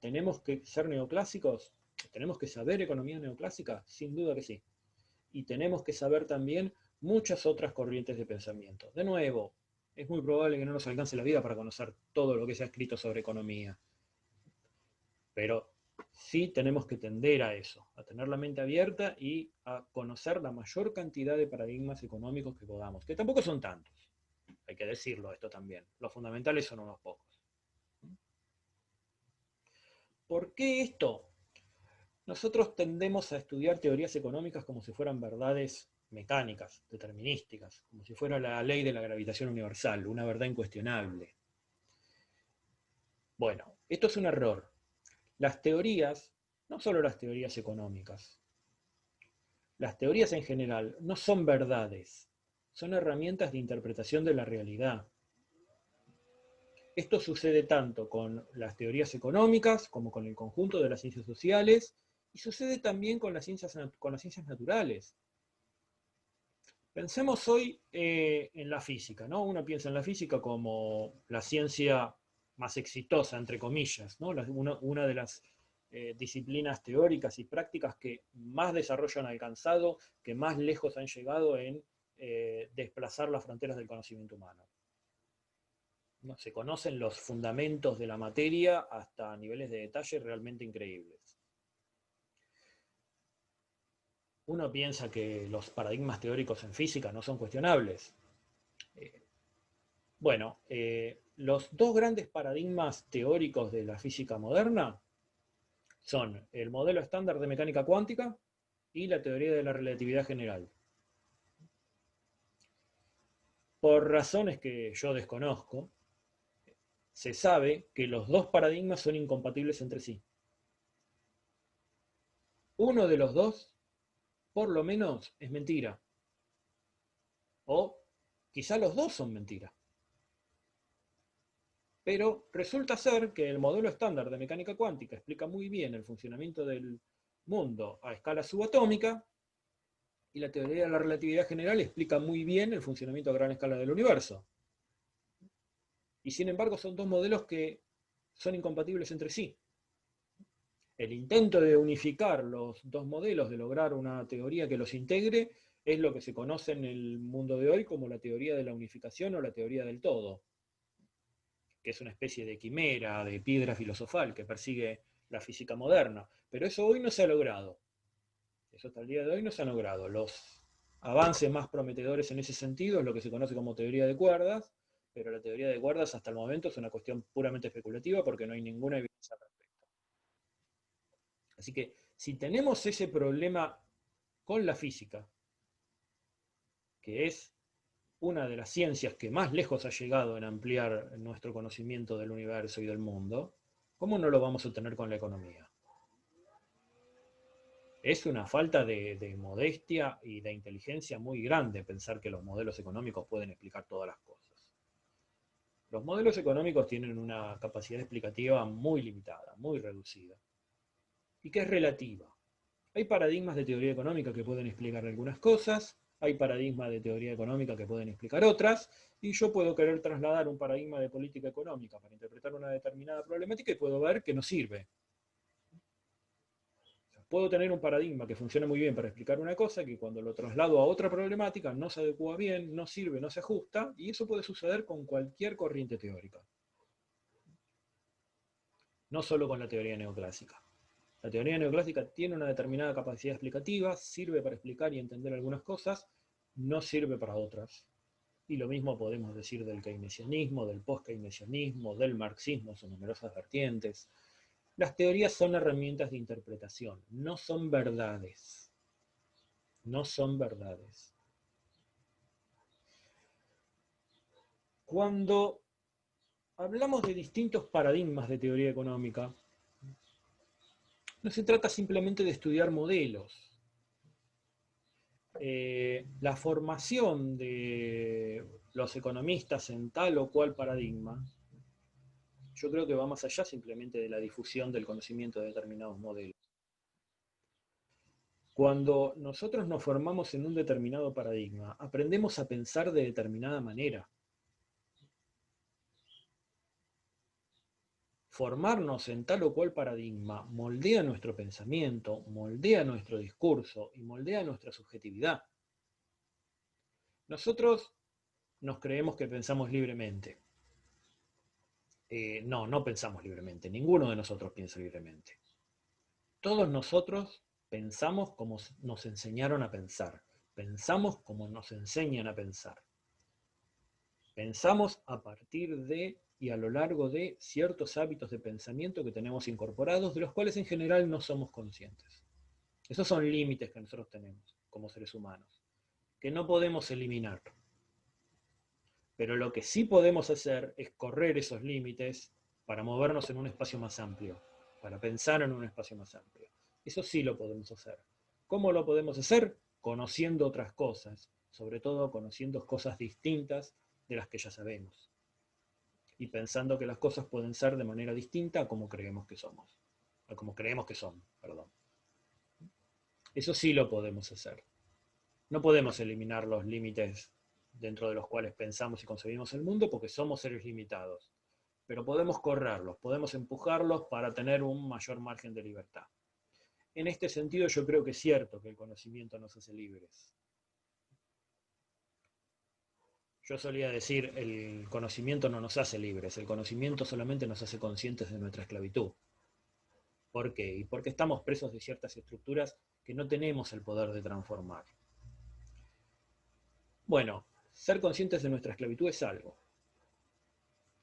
¿Tenemos que ser neoclásicos? ¿Tenemos que saber economía neoclásica? Sin duda que sí. Y tenemos que saber también muchas otras corrientes de pensamiento. De nuevo, es muy probable que no nos alcance la vida para conocer todo lo que se ha escrito sobre economía. Pero sí tenemos que tender a eso, a tener la mente abierta y a conocer la mayor cantidad de paradigmas económicos que podamos, que tampoco son tantos, hay que decirlo esto también. Los fundamentales son unos pocos. ¿Por qué esto? Nosotros tendemos a estudiar teorías económicas como si fueran verdades mecánicas, determinísticas, como si fuera la ley de la gravitación universal, una verdad incuestionable. Bueno, esto es un error. Las teorías, no solo las teorías económicas, las teorías en general no son verdades, son herramientas de interpretación de la realidad. Esto sucede tanto con las teorías económicas como con el conjunto de las ciencias sociales, y sucede también con las ciencias naturales. Pensemos hoy en la física, ¿no? Uno piensa en la física como la ciencia más exitosa, entre comillas, ¿no? Una de las disciplinas teóricas y prácticas que más desarrollo han alcanzado, que más lejos han llegado en desplazar las fronteras del conocimiento humano. ¿No? Se conocen los fundamentos de la materia hasta niveles de detalle realmente increíbles. Uno piensa que los paradigmas teóricos en física no son cuestionables. Bueno, los 2 grandes paradigmas teóricos de la física moderna son el modelo estándar de mecánica cuántica y la teoría de la relatividad general. Por razones que yo desconozco, se sabe que los 2 paradigmas son incompatibles entre sí. Uno de los 2, por lo menos, es mentira. O quizá los 2 son mentira. Pero resulta ser que el modelo estándar de mecánica cuántica explica muy bien el funcionamiento del mundo a escala subatómica, y la teoría de la relatividad general explica muy bien el funcionamiento a gran escala del universo. Y sin embargo son 2 modelos que son incompatibles entre sí. El intento de unificar los 2 modelos, de lograr una teoría que los integre, es lo que se conoce en el mundo de hoy como la teoría de la unificación o la teoría del todo, que es una especie de quimera, de piedra filosofal que persigue la física moderna. Pero eso hoy no se ha logrado. Eso hasta el día de hoy no se ha logrado. Los avances más prometedores en ese sentido es lo que se conoce como teoría de cuerdas, pero la teoría de cuerdas hasta el momento es una cuestión puramente especulativa porque no hay ninguna evidencia al respecto. Así que si tenemos ese problema con la física, que es una de las ciencias que más lejos ha llegado en ampliar nuestro conocimiento del universo y del mundo, ¿cómo no lo vamos a tener con la economía? Es una falta de modestia y de inteligencia muy grande pensar que los modelos económicos pueden explicar todas las cosas. Los modelos económicos tienen una capacidad explicativa muy limitada, muy reducida, y que es relativa. Hay paradigmas de teoría económica que pueden explicar algunas cosas, hay paradigmas de teoría económica que pueden explicar otras, y yo puedo querer trasladar un paradigma de política económica para interpretar una determinada problemática y puedo ver que no sirve. Puedo tener un paradigma que funciona muy bien para explicar una cosa que cuando lo traslado a otra problemática no se adecua bien, no sirve, no se ajusta, y eso puede suceder con cualquier corriente teórica. No solo con la teoría neoclásica. La teoría neoclásica tiene una determinada capacidad explicativa, sirve para explicar y entender algunas cosas, no sirve para otras. Y lo mismo podemos decir del keynesianismo, del post-keynesianismo, del marxismo en sus numerosas vertientes. Las teorías son herramientas de interpretación, no son verdades. No son verdades. Cuando hablamos de distintos paradigmas de teoría económica, no se trata simplemente de estudiar modelos. La formación de los economistas en tal o cual paradigma, yo creo que va más allá simplemente de la difusión del conocimiento de determinados modelos. Cuando nosotros nos formamos en un determinado paradigma, aprendemos a pensar de determinada manera. Formarnos en tal o cual paradigma moldea nuestro pensamiento, moldea nuestro discurso y moldea nuestra subjetividad. Nosotros nos creemos que pensamos libremente. No pensamos libremente. Ninguno de nosotros piensa libremente. Todos nosotros pensamos como nos enseñaron a pensar. Pensamos como nos enseñan a pensar. Pensamos a partir de y a lo largo de ciertos hábitos de pensamiento que tenemos incorporados, de los cuales en general no somos conscientes. Esos son límites que nosotros tenemos como seres humanos, que no podemos eliminar. Pero lo que sí podemos hacer es correr esos límites para movernos en un espacio más amplio, para pensar en un espacio más amplio. Eso sí lo podemos hacer. ¿Cómo lo podemos hacer? Conociendo otras cosas, sobre todo conociendo cosas distintas de las que ya sabemos. Y pensando que las cosas pueden ser de manera distinta a como creemos que somos. A como creemos que son, perdón. Eso sí lo podemos hacer. No podemos eliminar los límites dentro de los cuales pensamos y concebimos el mundo porque somos seres limitados. Pero podemos correrlos, podemos empujarlos para tener un mayor margen de libertad. En este sentido yo creo que es cierto que el conocimiento nos hace libres. Yo solía decir, el conocimiento no nos hace libres, el conocimiento solamente nos hace conscientes de nuestra esclavitud. ¿Por qué? Y porque estamos presos de ciertas estructuras que no tenemos el poder de transformar. Bueno, ser conscientes de nuestra esclavitud es algo.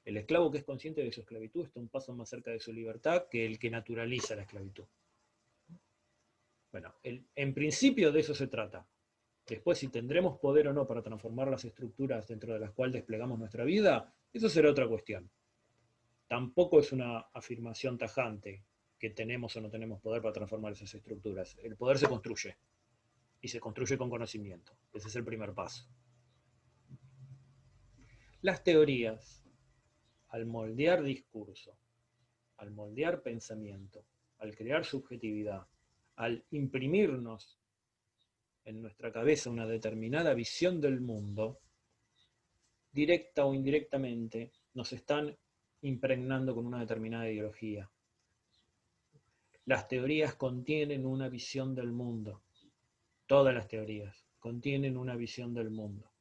El esclavo que es consciente de su esclavitud está un paso más cerca de su libertad que el que naturaliza la esclavitud. Bueno, en principio de eso se trata. Después, si tendremos poder o no para transformar las estructuras dentro de las cuales desplegamos nuestra vida, eso será otra cuestión. Tampoco es una afirmación tajante que tenemos o no tenemos poder para transformar esas estructuras. El poder se construye, y se construye con conocimiento. Ese es el primer paso. Las teorías, al moldear discurso, al moldear pensamiento, al crear subjetividad, al imprimirnos en nuestra cabeza una determinada visión del mundo, directa o indirectamente, nos están impregnando con una determinada ideología. Las teorías contienen una visión del mundo. Todas las teorías contienen una visión del mundo.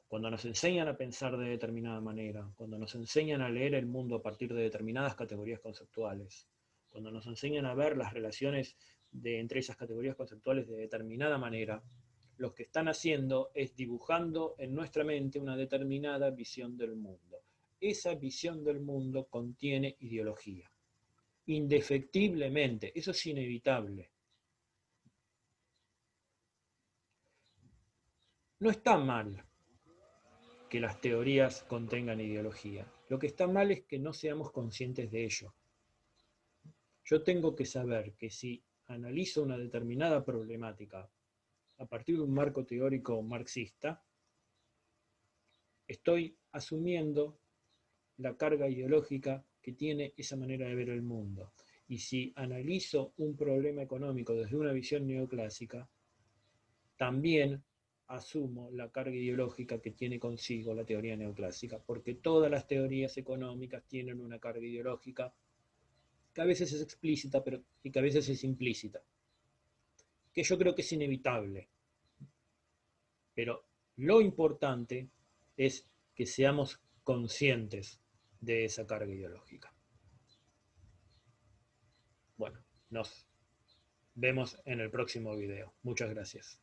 Cuando nos enseñan a pensar de determinada manera, cuando nos enseñan a leer el mundo a partir de determinadas categorías conceptuales, cuando nos enseñan a ver las relaciones entre esas categorías conceptuales de determinada manera, lo que están haciendo es dibujando en nuestra mente una determinada visión del mundo. Esa visión del mundo contiene ideología. Indefectiblemente, eso es inevitable. No está mal que las teorías contengan ideología. Lo que está mal es que no seamos conscientes de ello. Yo tengo que saber que si analizo una determinada problemática a partir de un marco teórico marxista, estoy asumiendo la carga ideológica que tiene esa manera de ver el mundo. Y si analizo un problema económico desde una visión neoclásica, también asumo la carga ideológica que tiene consigo la teoría neoclásica, porque todas las teorías económicas tienen una carga ideológica que a veces es explícita y que a veces es implícita, que yo creo que es inevitable. Pero lo importante es que seamos conscientes de esa carga ideológica. Bueno, nos vemos en el próximo video. Muchas gracias.